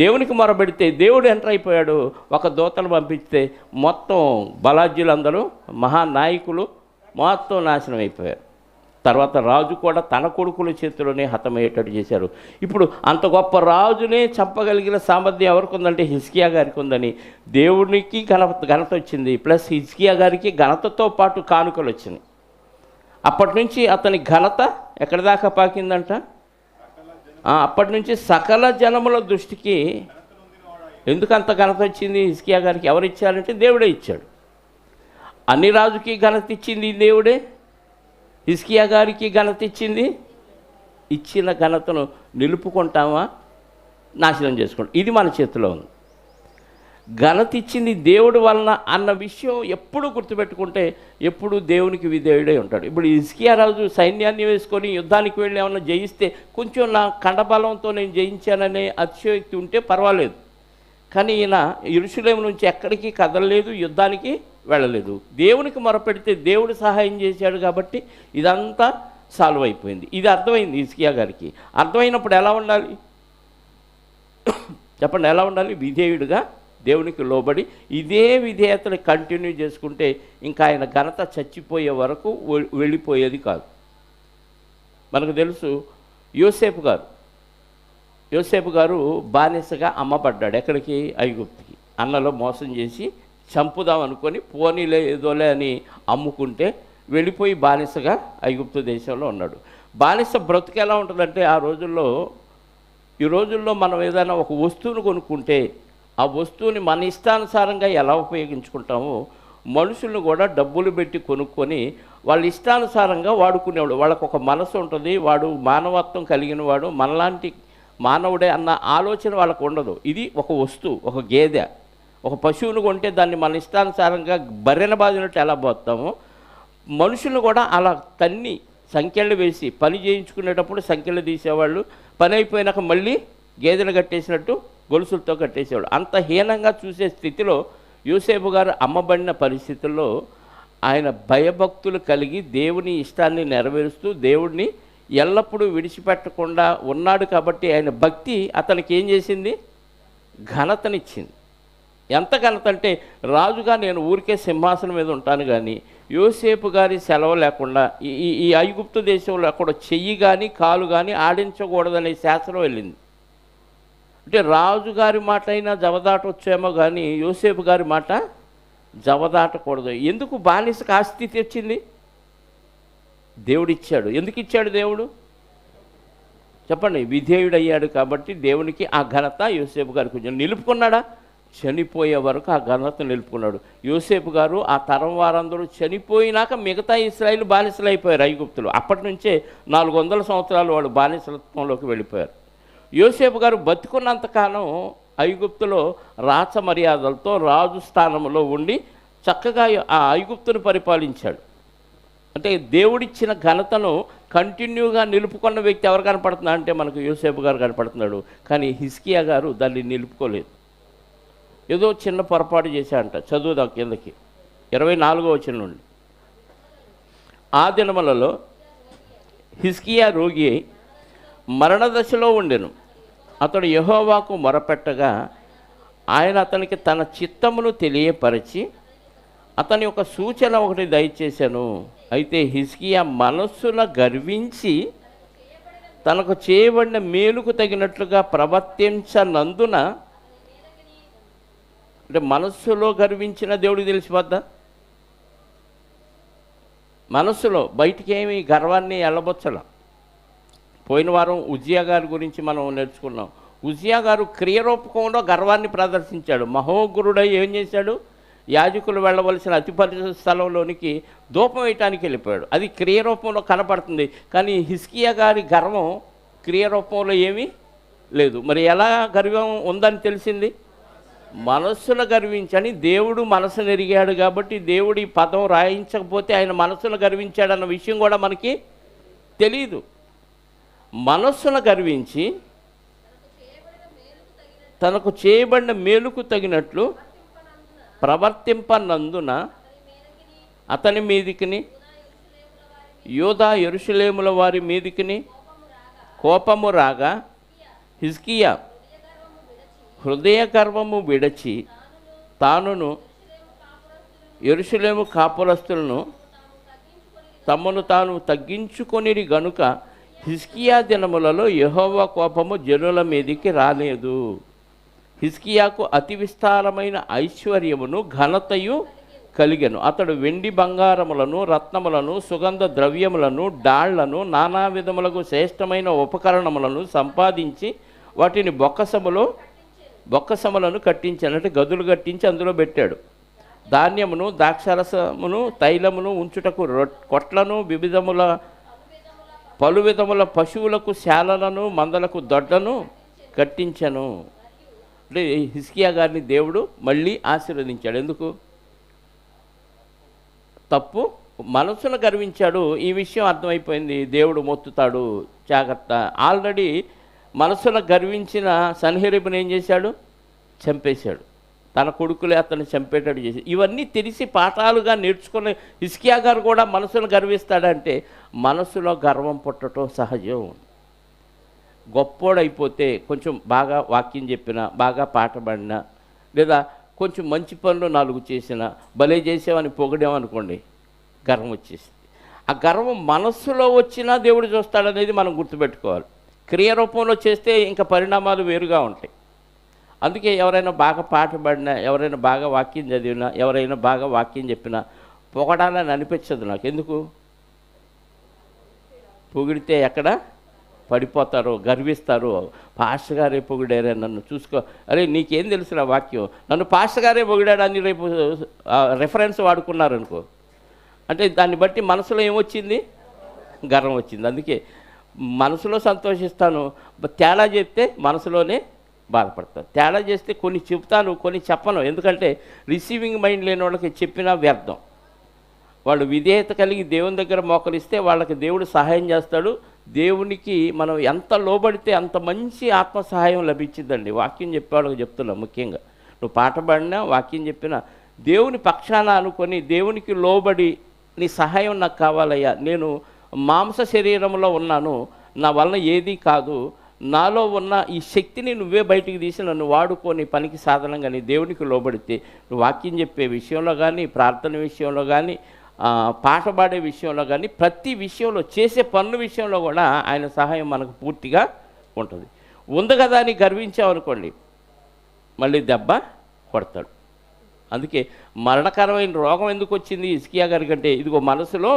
దేవునికి మొరబెడితే దేవుడు ఎంటర్ అయిపోయాడు. ఒక దూతను పంపిస్తే మొత్తం బలాజ్యులందరూ, మహానాయకులు మొత్తం నాశనం అయిపోయారు. తర్వాత రాజు కూడా తన కొడుకుల చేతిలోనే హతమయ్యేటట్టు చేశారు. ఇప్పుడు అంత గొప్ప రాజునే చంపగలిగిన సామర్థ్యం ఎవరికి ఉందంటే హిజ్కియా గారికి ఉందని దేవునికి ఘనత వచ్చింది. ప్లస్ హిజ్కియా గారికి ఘనతతో పాటు కానుకలు వచ్చినాయి. అప్పటి నుంచి అతని ఘనత ఎక్కడి దాకా పాకిందంట? అప్పటి నుంచి సకల జనముల దృష్టికి. ఎందుకు అంత ఘనత వచ్చింది హిజ్కియా గారికి? ఎవరు ఇచ్చారంటే దేవుడే ఇచ్చాడు. అన్ని రాజుకి ఘనత ఇచ్చింది దేవుడే. హిజ్కియా గారికి ఘనత ఇచ్చింది. ఇచ్చిన ఘనతను నిలుపుకుంటామా, నాశనం చేసుకుంటాం? ఇది మన చేతిలో ఉంది. ఘనత ఇచ్చింది దేవుడి వలన అన్న విషయం ఎప్పుడు గుర్తుపెట్టుకుంటే ఎప్పుడు దేవునికి విధేయుడై ఉంటాడు. ఇప్పుడు హిజ్కియా రాజు సైన్యాన్ని వేసుకొని యుద్ధానికి వెళ్ళి ఏమన్నా జయిస్తే కొంచెం నా కండబలంతో నేను జయించాననే అతిశయోక్తి ఉంటే పర్వాలేదు. కానీ ఈయన యెరూషలేము నుంచి ఎక్కడికి కదలలేదు, యుద్ధానికి వెళ్ళలేదు. దేవునికి మొరపెడితే దేవుడు సహాయం చేశాడు కాబట్టి ఇదంతా సాల్వ్ అయిపోయింది. ఇది అర్థమైంది హిజ్కియా గారికి. అర్థమైనప్పుడు ఎలా ఉండాలి చెప్పండి, ఎలా ఉండాలి? విధేయుడిగా దేవునికి లోబడి ఇదే విధేయతను కంటిన్యూ చేసుకుంటే ఇంకా ఆయన ఘనత చచ్చిపోయే వరకు వెళ్ళిపోయేది కాదు. మనకు తెలుసు యోసేపు గారు బానిసగా అమ్మబడ్డాడు. ఎక్కడికి? ఐగుప్తుకి. అన్నలో మోసం చేసి చంపుదాం అనుకొని పోనీలే ఏదోలే అని అమ్ముకుంటే వెళ్ళిపోయి బానిసగా ఐగుప్తు దేశంలో ఉన్నాడు. బానిస బ్రతుకు ఎలా ఉంటుందంటే ఈ రోజుల్లో మనం ఏదైనా ఒక వస్తువును కొనుక్కుంటే ఆ వస్తువుని మన ఇష్టానుసారంగా ఎలా ఉపయోగించుకుంటామో మనుషులను కూడా డబ్బులు పెట్టి కొనుక్కొని వాళ్ళ ఇష్టానుసారంగా వాడుకునేవాడు. వాళ్ళకు ఒక మనసు ఉంటుంది, వాడు మానవత్వం కలిగిన వాడు, మనలాంటి మానవుడే అన్న ఆలోచన వాళ్ళకు ఉండదు. ఇది ఒక వస్తువు, ఒక గేదె, ఒక పశువును కొంటే దాన్ని మన ఇష్టానుసారంగా బర్రెన బాదినట్టు ఎలా పోతామో మనుషులను కూడా అలా తన్ని సంఖ్యలు వేసి పని చేయించుకునేటప్పుడు సంఖ్యలు తీసేవాళ్ళు, పని అయిపోయినాక మళ్ళీ గేదెలు కట్టేసినట్టు గొలుసులతో కట్టేసేవాడు. అంత హీనంగా చూసే స్థితిలో యోసేపు గారు అమ్మబడిన పరిస్థితుల్లో ఆయన భయభక్తులు కలిగి దేవుని ఇష్టాన్ని నెరవేరుస్తూ దేవుడిని ఎల్లప్పుడూ విడిచిపెట్టకుండా ఉన్నాడు. కాబట్టి ఆయన భక్తి అతనికి ఏం చేసింది? ఘనతనిచ్చింది. ఎంత ఘనత అంటే, రాజుగా నేను ఊరికే సింహాసనం మీద ఉంటాను కానీ యోసేపు గారి సెలవు లేకుండా ఈ ఐగుప్తు దేశంలో అక్కడ చెయ్యి కానీ కాలు కానీ ఆడించకూడదనే శాసనం వెళ్ళింది. అంటే రాజుగారి మాట అయినా జవదాటొచ్చేమో కానీ యోసేపు గారి మాట జవదాటకూడదు. ఎందుకు బానిసకు ఆ స్థితి వచ్చింది? దేవుడిచ్చాడు. ఎందుకు ఇచ్చాడు దేవుడు? చెప్పండి. విధేయుడయ్యాడు కాబట్టి దేవునికి ఆ ఘనత యోసేపు గారికి కొంచెం నిలుపుకున్నాడా? చనిపోయే వరకు ఆ ఘనత నిలుపుకున్నాడు. యోసేపు గారు ఆ తరం వారందరూ చనిపోయినాక మిగతా ఇశ్రాయేలు బానిసలు అయిపోయారు ఐగుప్తులు. అప్పటి నుంచే 400 సంవత్సరాలు వాళ్ళు బానిసత్వంలోకి వెళ్ళిపోయారు. యోసేపు గారు బతుకున్నంతకాలం ఐగుప్తులో రాచ మర్యాదలతో రాజు స్థానంలో ఉండి చక్కగా ఆ ఐగుప్తును పరిపాలించాడు. అంటే దేవుడిచ్చిన ఘనతను కంటిన్యూగా నిలుపుకున్న వ్యక్తి ఎవరు కనపడుతున్నా అంటే మనకు యోసేపు గారు కనపడుతున్నాడు. కానీ హిజ్కియా గారు దాన్ని నిలుపుకోలేదు. ఏదో చిన్న పొరపాటు చేశాడంట. చదువుదాం కిందకి 24వ వచనం నుండి. ఆ దినములలో హిజ్కియా రోగి అయి మరణదశలో ఉండెను. అతడు యెహోవాకు మొరపెట్టగా ఆయన అతనికి తన చిత్తమును తెలియపరిచి అతని ఒక సూచన ఒకటి దయచేశాను. అయితే హిజ్కియా మనస్సున గర్వించి తనకు చేయబడిన మేలుకు తగినట్లుగా ప్రవర్తించనందున, అంటే మనస్సులో గర్వించిన దేవుడికి తెలిసిపోద్దా? మనస్సులో, బయటికి ఏమి గర్వాన్ని ఎల్లబొచ్చడం. పోయిన వారం ఉజ్జియా గారి గురించి మనం నేర్చుకున్నాం. ఉజ్జియా గారు క్రియరూపకంలో గర్వాన్ని ప్రదర్శించాడు. మహోగ్రుడై ఏం చేశాడు? యాజకులు వెళ్ళవలసిన అతి పరిశుద్ధ స్థలంలోనికి ధూపం వేయటానికి వెళ్ళిపోయాడు. అది క్రియరూపంలో కనపడుతుంది. కానీ హిజ్కియా గారి గర్వం క్రియరూపంలో ఏమీ లేదు. మరి ఎలా గర్వం ఉందని తెలిసింది? మనస్సును గర్వించని దేవుడు మనసును ఎరిగాడు. కాబట్టి దేవుడి పదం రాయించకపోతే ఆయన మనస్సును గర్వించాడన్న విషయం కూడా మనకి తెలియదు. మనస్సును గర్వించి తనకు చేయబడిన మేలుకు తగినట్లు ప్రవర్తింపనందున అతని మీదికిని యూదా యెరూషలేముల వారి మీదికిని కోపము రాగా హిజ్కియా హృదయ గర్వము విడచి తానును యెరూషలేము కాపురస్తులను తమను తాను తగ్గించుకొనిరి గనుక హిజ్కియా దినములలో యెహోవా కోపము జనుల మీదికి రాలేదు. హిజ్కియాకు అతి విస్తారమైన ఐశ్వర్యమును ఘనతయు కలిగెను. అతడు వెండి బంగారములను రత్నములను సుగంధ ద్రవ్యములను డాళ్లను నానా విధములకు శ్రేష్టమైన ఉపకరణములను సంపాదించి వాటిని బొక్కసములను కట్టించానంటే గదులు కట్టించి అందులో పెట్టాడు. ధాన్యమును ద్రాక్షరసమును తైలమును ఉంచుటకు కొట్లను పలు విధముల పశువులకు శాలలను మందలకు దొడ్లను కట్టించను. అంటే హిజ్కియా గారిని దేవుడు మళ్ళీ ఆశీర్వదించాడు. ఎందుకు? తప్పు మనసును గర్వించాడు. ఈ విషయం అర్థమైపోయింది. దేవుడు మొత్తుతాడు, జాగ్రత్త. ఆల్రెడీ మనసును గర్వించిన సన్హెరీబుని ఏం చేశాడు? చంపేశాడు. తన కొడుకులే అతన్ని చంపేటట్టు చేసి, ఇవన్నీ తెలిసి పాఠాలుగా నేర్చుకుని హిజ్కియా గారు కూడా మనసును గర్విస్తాడంటే మనసులో గర్వం పుట్టడం సహజం. గొప్పోడైపోతే కొంచెం బాగా వాక్యం చెప్పినా, బాగా పాట పాడినా, లేదా కొంచెం మంచి పనులు 4 చేసినా, భలే చేసామని పొగిడామనుకోండి, గర్వం వచ్చేసింది. ఆ గర్వం మనస్సులో వచ్చినా దేవుడు చూస్తాడనేది మనం గుర్తుపెట్టుకోవాలి. క్రియారూపంలో చేస్తే ఇంకా పరిణామాలు వేరుగా ఉంటాయి. అందుకే ఎవరైనా బాగా పాట పాడినా, ఎవరైనా బాగా వాక్యం చదివినా, ఎవరైనా బాగా వాక్యం చెప్పినా పొగడాలని అనిపించదు నాకు. ఎందుకు? పొగిడితే ఎక్కడ పడిపోతారో, గర్విస్తారు. పాస్టర్ గారే పొగిడారే, నన్ను చూసుకో, అరే నీకేం తెలుసురా వాక్యం, నన్ను పాస్టర్ గారే పొగిడాడు అని రేపు రెఫరెన్స్ వాడుకున్నారనుకో, అంటే దాన్ని బట్టి మనసులో ఏమొచ్చింది? గర్వం వచ్చింది. అందుకే మనసులో సంతోషిస్తాను, తేడా చెప్తే మనసులోనే బాధపడతాను. తేడా చేస్తే కొన్ని చెప్తాను, కొన్ని చెప్పను. ఎందుకంటే రిసీవింగ్ మైండ్ లేని వాళ్ళకి చెప్పినా వ్యర్థం. వాళ్ళు విధేయత కలిగి దేవుని దగ్గర మోకరిస్తే వాళ్ళకి దేవుడు సహాయం చేస్తాడు. దేవునికి మనం ఎంత లోబడితే అంత మంచి ఆత్మ సహాయం లభించిందండి. వాక్యం చెప్పేవాళ్ళకి చెప్తున్నా, ముఖ్యంగా నువ్వు పాట పాడినా, వాక్యం చెప్పినా దేవుని పక్షాన అనుకొని దేవునికి లోబడి, నీ సహాయం నాకు కావాలయ్యా, నేను మాంస శరీరంలో ఉన్నాను, నా వలన ఏదీ కాదు, నాలో ఉన్న ఈ శక్తిని నువ్వే బయటికి తీసి నన్ను వాడుకొని పనికి సాధనంగా నీ దేవునికి లోబడితే, నువ్వు వాక్యం చెప్పే విషయంలో కానీ, ప్రార్థన విషయంలో కానీ, పాట పాడే విషయంలో కానీ, ప్రతి విషయంలో, చేసే పనుల విషయంలో కూడా ఆయన సహాయం మనకు పూర్తిగా ఉంటుంది. ఉంది కదా అని గర్వించామనుకోండి, మళ్ళీ దెబ్బ కొడతాడు. అందుకే మరణకరమైన రోగం ఎందుకు వచ్చింది హిజ్కియా గారి కంటే? ఇదిగో మనసులో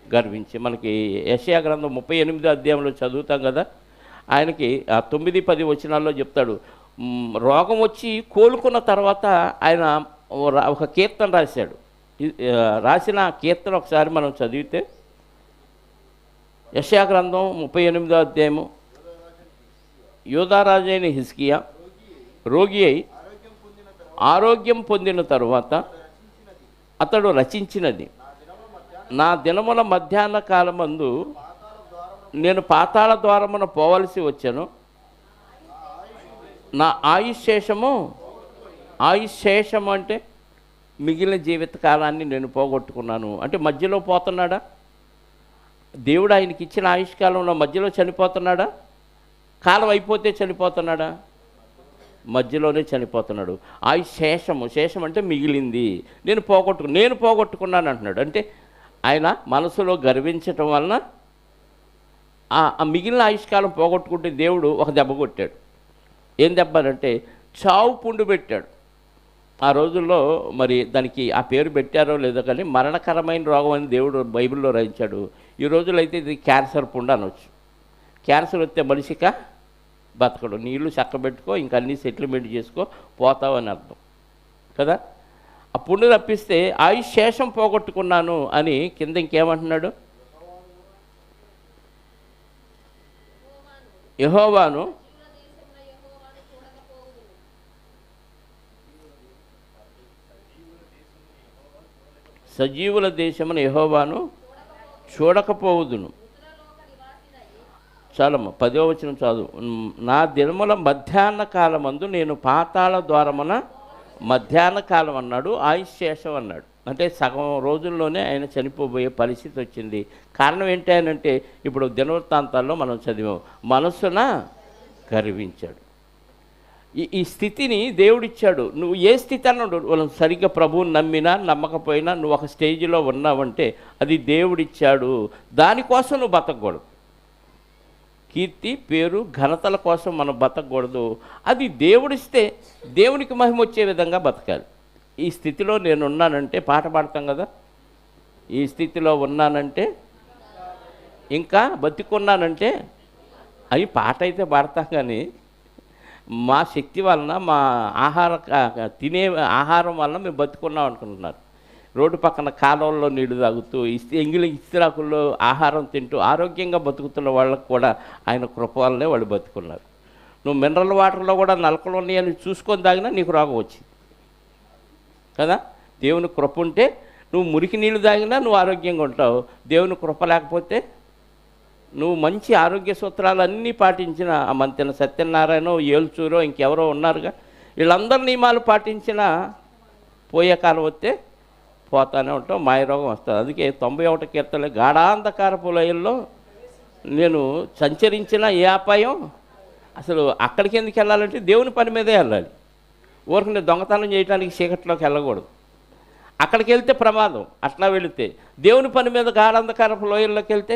గర్వించి. మనకి యెషయా గ్రంథం 38వ అధ్యాయంలో చదువుతాం కదా, ఆయనకి 9-10 వచనాల్లో చెప్తాడు. రోగం వచ్చి కోలుకున్న తర్వాత ఆయన ఒక కీర్తన రాశాడు. రాసిన కీర్తన ఒకసారి మనం చదివితే, యెషయా గ్రంథం 38వ అధ్యాయము, యూదారాజైన హిజ్కియా రోగి అయి ఆరోగ్యం పొందిన తరువాత అతడు రచించినది, నా దినముల మధ్యాహ్న కాలమందు నేను పాతాళ ద్వారమున పోవలసి వచ్చాను, నా ఆయుశేషము అంటే మిగిలిన జీవితకాలాన్ని నేను పోగొట్టుకున్నాను. అంటే మధ్యలో పోతున్నాడా? దేవుడు ఆయనకి ఇచ్చిన ఆయుష్కాలంలో మధ్యలో చనిపోతున్నాడా? కాలం అయిపోతే చనిపోతున్నాడా? మధ్యలోనే చనిపోతున్నాడు. శేషం అంటే మిగిలింది, నేను పోగొట్టుకున్నాను అంటున్నాడు. అంటే ఆయన మనసులో గర్వించటం వలన ఆ మిగిలిన ఆయుష్కాలం పోగొట్టుకుంటే దేవుడు ఒక దెబ్బ కొట్టాడు. ఏం దెబ్బ అంటే చావు పుండు పెట్టాడు. ఆ రోజుల్లో మరి దానికి ఆ పేరు పెట్టారో లేదో కానీ మరణకరమైన రోగం అని దేవుడు బైబిల్లో రాయించాడు. ఈ రోజుల్లో అయితే ఇది క్యాన్సర్ పుండు అనవచ్చు. క్యాన్సర్ వస్తే మనిషిక బతకడు, నీళ్లు చక్కబెట్టుకో, ఇంకా అన్నీ సెటిల్మెంట్ చేసుకో, పోతావు అని అర్థం కదా. ఆ పుండు తప్పిస్తే శేషం పోగొట్టుకున్నాను అని కింద ఇంకేమంటున్నాడు? యెహోవాను సజీవుల దేశమున యెహోవాను చూడకపోవుదును. చాలమ్మ 10వ వచనం చదువు. నా దినముల మధ్యాహ్న కాలమందు నేను పాతాళ ద్వారమున, మధ్యాహ్న కాలం అన్నాడు, ఆయుశేషం అన్నాడు. అంటే సగం రోజుల్లోనే ఆయన చనిపోబోయే పరిస్థితి వచ్చింది. కారణం ఏంటంటే ఇప్పుడు దినవృత్తాంతాల్లో మనం చదివాం, మనస్సున గర్వించాడు. ఈ స్థితిని దేవుడిచ్చాడు. నువ్వు ఏ స్థితి అన్నాడు, మనం సరిగ్గా ప్రభువుని నమ్మినా నమ్మకపోయినా నువ్వు ఒక స్టేజ్లో ఉన్నావంటే అది దేవుడిచ్చాడు. దానికోసం నువ్వు బతకూడదు. కీర్తి, పేరు, ఘనతల కోసం మనం బతకూడదు. అది దేవుడిస్తే దేవునికి మహిమ వచ్చే విధంగా బతకాలి. ఈ స్థితిలో నేనున్నానంటే, పాట పాడతాం కదా, ఈ స్థితిలో ఉన్నానంటే, ఇంకా బతికున్నానంటే, అవి పాట అయితే పాడతాం కానీ మా శక్తి వలన, మా తినే ఆహారం వలన మేము బతుకున్నాం అనుకుంటున్నారు. రోడ్డు పక్కన కాలువల్లో నీళ్లు తాగుతూ, ఇస్తిరాకుల్లో ఆహారం తింటూ ఆరోగ్యంగా బతుకుతున్న వాళ్ళకు కూడా ఆయన కృప వల్లనే వాళ్ళు బతుకున్నారు. నువ్వు మినరల్ వాటర్లో కూడా నలకలు ఉన్నాయని చూసుకొని తాగినా నీకు రోగం వచ్చింది కదా. దేవుని కృప ఉంటే నువ్వు మురికి నీళ్ళు తాగినా నువ్వు ఆరోగ్యంగా ఉంటావు. దేవుని కృప లేకపోతే నువ్వు మంచి ఆరోగ్య సూత్రాలు అన్నీ పాటించిన ఆ మంతెన సత్యనారాయణ, ఏల్చూరో ఇంకెవరో ఉన్నారుగా, వీళ్ళందరూ నియమాలు పాటించిన పోయే కాలం వస్తే పోతానే ఉంటాం, మాయరోగం వస్తుంది. అందుకే 91 కీర్తనలు, గాఢాంధకారపు లోయల్లో నేను సంచరించిన ఏ అపాయం, అసలు అక్కడికి ఎందుకు వెళ్ళాలంటే దేవుని పని మీదే వెళ్ళాలి. ఊరికి దొంగతనం చేయడానికి చీకట్లోకి వెళ్ళకూడదు. అక్కడికి వెళ్తే ప్రమాదం. అట్లా వెళితే దేవుని పని మీద గాఢాంధకారపు లోయల్లోకి వెళ్తే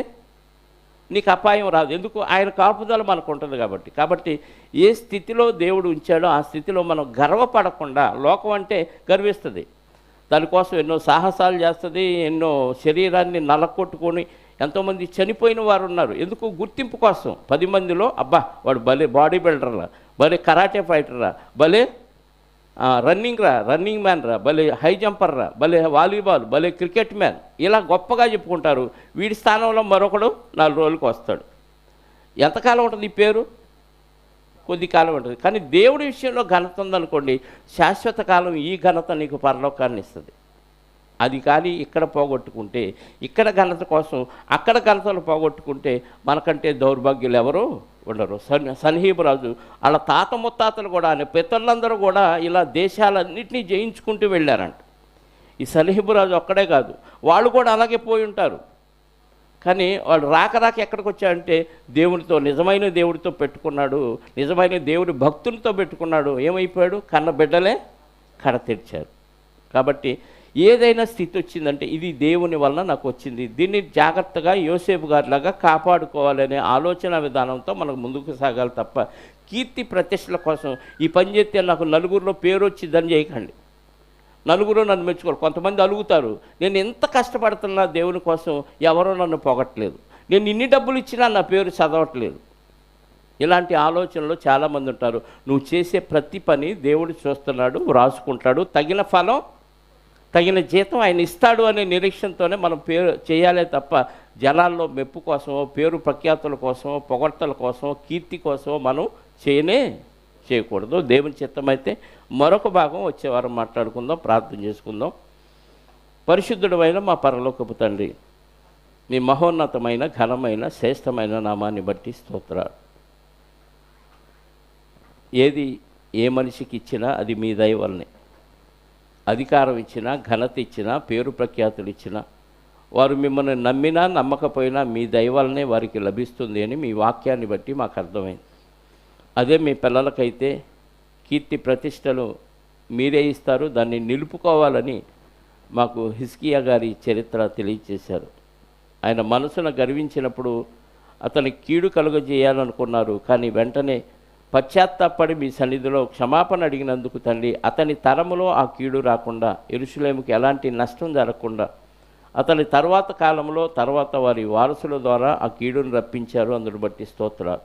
నీకు అపాయం రాదు. ఎందుకు? ఆయన కాపుదల మనకు ఉంటుంది కాబట్టి ఏ స్థితిలో దేవుడు ఉంచాడో ఆ స్థితిలో మనం గర్వపడకుండా, లోకం అంటే గర్విస్తుంది, దానికోసం ఎన్నో సాహసాలు చేస్తుంది, ఎన్నో శరీరాన్ని నలకొట్టుకొని ఎంతోమంది చనిపోయిన వారు ఉన్నారు. ఎందుకు? గుర్తింపు కోసం. 10 మందిలో అబ్బా వాడు భలే బాడీ బిల్డర్రా, భలే కరాటే ఫైటర్రా, భలే రన్నింగ్ మ్యాన్ రా, భలే హై జంపర్ రా, భలే వాలీబాల్, భలే క్రికెట్ మ్యాన్, ఇలా గొప్పగా చెప్పుకుంటారు. వీడి స్థానంలో మరొకడు 4 రోజులకు వస్తాడు. ఎంతకాలం ఉంటుంది ఈ పేరు? కొద్ది కాలం ఉంటుంది. కానీ దేవుడి విషయంలో ఘనత ఉందనుకోండి, శాశ్వత కాలం ఈ ఘనత నీకు పరలోకాన్ని ఇస్తుంది. అది కానీ ఇక్కడ పోగొట్టుకుంటే, ఇక్కడ ఘనత కోసం అక్కడ ఘనతలు పోగొట్టుకుంటే మనకంటే దౌర్భాగ్యులు ఎవరు ఉండరు. సన్హీబు రాజు వాళ్ళ తాత ముత్తాతలు కూడా, పితరులందరూ కూడా ఇలా దేశాలన్నింటినీ జయించుకుంటూ వెళ్ళారంట. ఈ సన్హీబు రాజు ఒక్కడే కాదు, వాళ్ళు కూడా అలాగే పోయి ఉంటారు. కానీ వాడు రాక ఎక్కడికి వచ్చాడంటే దేవుడితో, నిజమైన దేవుడితో పెట్టుకున్నాడు, నిజమైన దేవుడి భక్తులతో పెట్టుకున్నాడు. ఏమైపోయాడు? కన్న బిడ్డలే కడ తెరిచారు. కాబట్టి ఏదైనా స్థితి వచ్చిందంటే ఇది దేవుని వలన నాకు వచ్చింది, దీన్ని జాగ్రత్తగా యోసేపు గారిలాగా కాపాడుకోవాలనే ఆలోచన విధానంతో మనకు ముందుకు సాగాలి తప్ప కీర్తి ప్రతిష్టల కోసం ఈ పని చేస్తే నాకు నలుగురిలో పేరు వచ్చిందని చేయకండి. నలుగురు నన్ను మెచ్చుకోరు. కొంతమంది అలుగుతారు, నేను ఎంత కష్టపడుతున్నా దేవుని కోసం, ఎవరో నన్ను పొగట్లేదు, నేను ఇన్ని డబ్బులు ఇచ్చినా నా పేరు చదవట్లేదు. ఇలాంటి ఆలోచనలు చాలామంది ఉంటారు. నువ్వు చేసే ప్రతి పని దేవుడు చూస్తున్నాడు, వ్రాసుకుంటాడు, తగిన ఫలం, తగిన జీతం ఆయన ఇస్తాడు అనే నిరీక్షణతోనే మనం పేరు చేయాలే తప్ప జనాల్లో మెప్పు కోసమో, పేరు ప్రఖ్యాతుల కోసమో, పొగడ్తల కోసమో, కీర్తి కోసమో మనం చేయకూడదు. దేవుని చిత్తమైతే మరొక భాగం వచ్చేవారం మాట్లాడుకుందాం, ప్రార్థన చేసుకుందాం. పరిశుద్ధుడమైన మా పరలోకపు తండ్రి, మీ మహోన్నతమైన ఘనమైన శ్రేష్టమైన నామాన్ని బట్టి స్తోత్రాలు. ఏది ఏ మనిషికి ఇచ్చినా అది మీ దయ వల్లనే. అధికారం ఇచ్చినా, ఘనత ఇచ్చినా, పేరు ప్రఖ్యాతులు ఇచ్చినా, వారు మిమ్మల్ని నమ్మినా నమ్మకపోయినా మీ దయ వల్లనే వారికి లభిస్తుంది అని మీ వాక్యాన్ని బట్టి మాకు అర్థమైంది. అదే మీ పిల్లలకైతే కీర్తి ప్రతిష్టలు మీరే ఇస్తారు, దాన్ని నిలుపుకోవాలని మాకు హిజ్కియా గారి చరిత్ర తెలియచేశారు. ఆయన మనసును గర్వించినప్పుడు అతని కీడు కలుగజేయాలనుకున్నారు, కానీ వెంటనే పశ్చాత్తాపడి మీ సన్నిధిలో క్షమాపణ అడిగినందుకు తండ్రి, అతని తరములో ఆ కీడు రాకుండా, యెరూషలేముకి ఎలాంటి నష్టం జరగకుండా అతని తర్వాత కాలంలో తర్వాత వారి వారసుల ద్వారా ఆ కీడును రప్పించారు. అందును బట్టి స్తోత్రాలు.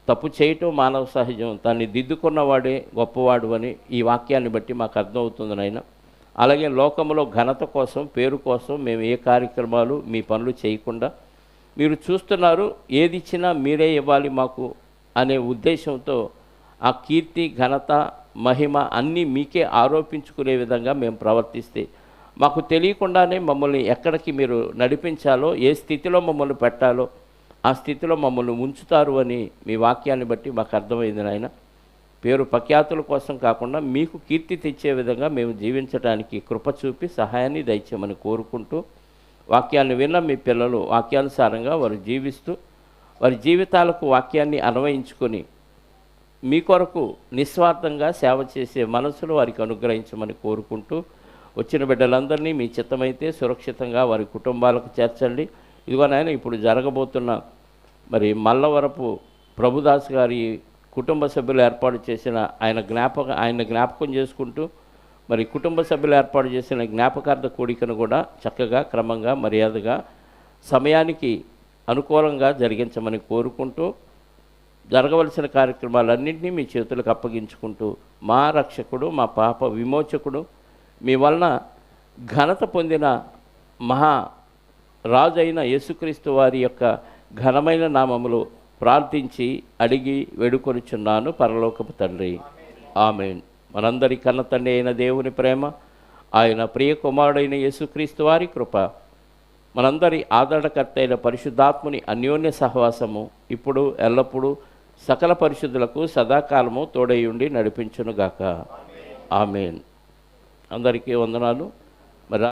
తప్పు చేయటం మానవ సహజం, దాన్ని దిద్దుకున్నవాడే గొప్పవాడు అని ఈ వాక్యాన్ని బట్టి మాకు అర్థమవుతుంది నాయన. అలాగే లోకంలో ఘనత కోసం, పేరు కోసం మేము ఏ కార్యక్రమాలు, మీ పనులు చేయకుండా మీరు చూస్తున్నారు, ఏది ఇచ్చినా మీరే ఇవ్వాలి మాకు అనే ఉద్దేశంతో ఆ కీర్తి, ఘనత, మహిమ అన్నీ మీకే ఆరోపించుకునే విధంగా మేము ప్రవర్తిస్తే మాకు తెలియకుండానే మమ్మల్ని ఎక్కడికి మీరు నడిపించాలో, ఏ స్థితిలో మమ్మల్ని పెట్టాలో ఆ స్థితిలో మమ్మల్ని ఉంచుతారు అని మీ వాక్యాన్ని బట్టి మాకు అర్థమైంది నాయన. పేరు ప్రఖ్యాతుల కోసం కాకుండా మీకు కీర్తి తెచ్చే విధంగా మేము జీవించడానికి కృప చూపి సహాయాన్ని దయచేయమని కోరుకుంటూ, వాక్యాన్ని విన్న మీ పిల్లలు వాక్యానుసారంగా వారు జీవిస్తూ వారి జీవితాలకు వాక్యాన్ని అన్వయించుకొని మీ కొరకు నిస్వార్థంగా సేవ చేసే మనసులు వారికి అనుగ్రహించమని కోరుకుంటూ, వచ్చిన బిడ్డలందరినీ మీ చిత్తమైతే సురక్షితంగా వారి కుటుంబాలకు చేర్చండి. ఇదిగో నాయన, ఇప్పుడు జరగబోతున్న మరి మల్లవరపు ప్రభుదాస్ గారి కుటుంబ సభ్యులు ఏర్పాటు చేసిన ఆయన జ్ఞాపకం చేసుకుంటూ, మరి కుటుంబ సభ్యులు ఏర్పాటు చేసిన జ్ఞాపకార్థ కూడికను కూడా చక్కగా, క్రమంగా, మర్యాదగా, సమయానికి అనుకూలంగా జరిగించమని కోరుకుంటూ, జరగవలసిన కార్యక్రమాలన్నింటినీ మీ చేతులకు అప్పగించుకుంటూ, మా రక్షకుడు, మా పాప విమోచకుడు, మీ వలన ఘనత పొందిన మహా రాజు అయిన యేసుక్రీస్తు వారి యొక్క ఘనమైన నామములో ప్రార్థించి అడిగి వేడుకొనుచున్నాను పరలోకపు తండ్రి, ఆమేన్. మనందరి కన్న తండ్రి అయిన దేవుని ప్రేమ, ఆయన ప్రియ కుమారుడైన యేసుక్రీస్తు వారి కృప, మనందరి ఆదరణకర్త అయిన పరిశుద్ధాత్ముని అన్యోన్య సహవాసము ఇప్పుడు ఎల్లప్పుడూ సకల పరిశుద్ధులకు సదాకాలము తోడై ఉండి నడిపించునుగాక. ఆమేన్. అందరికీ వందనాలు.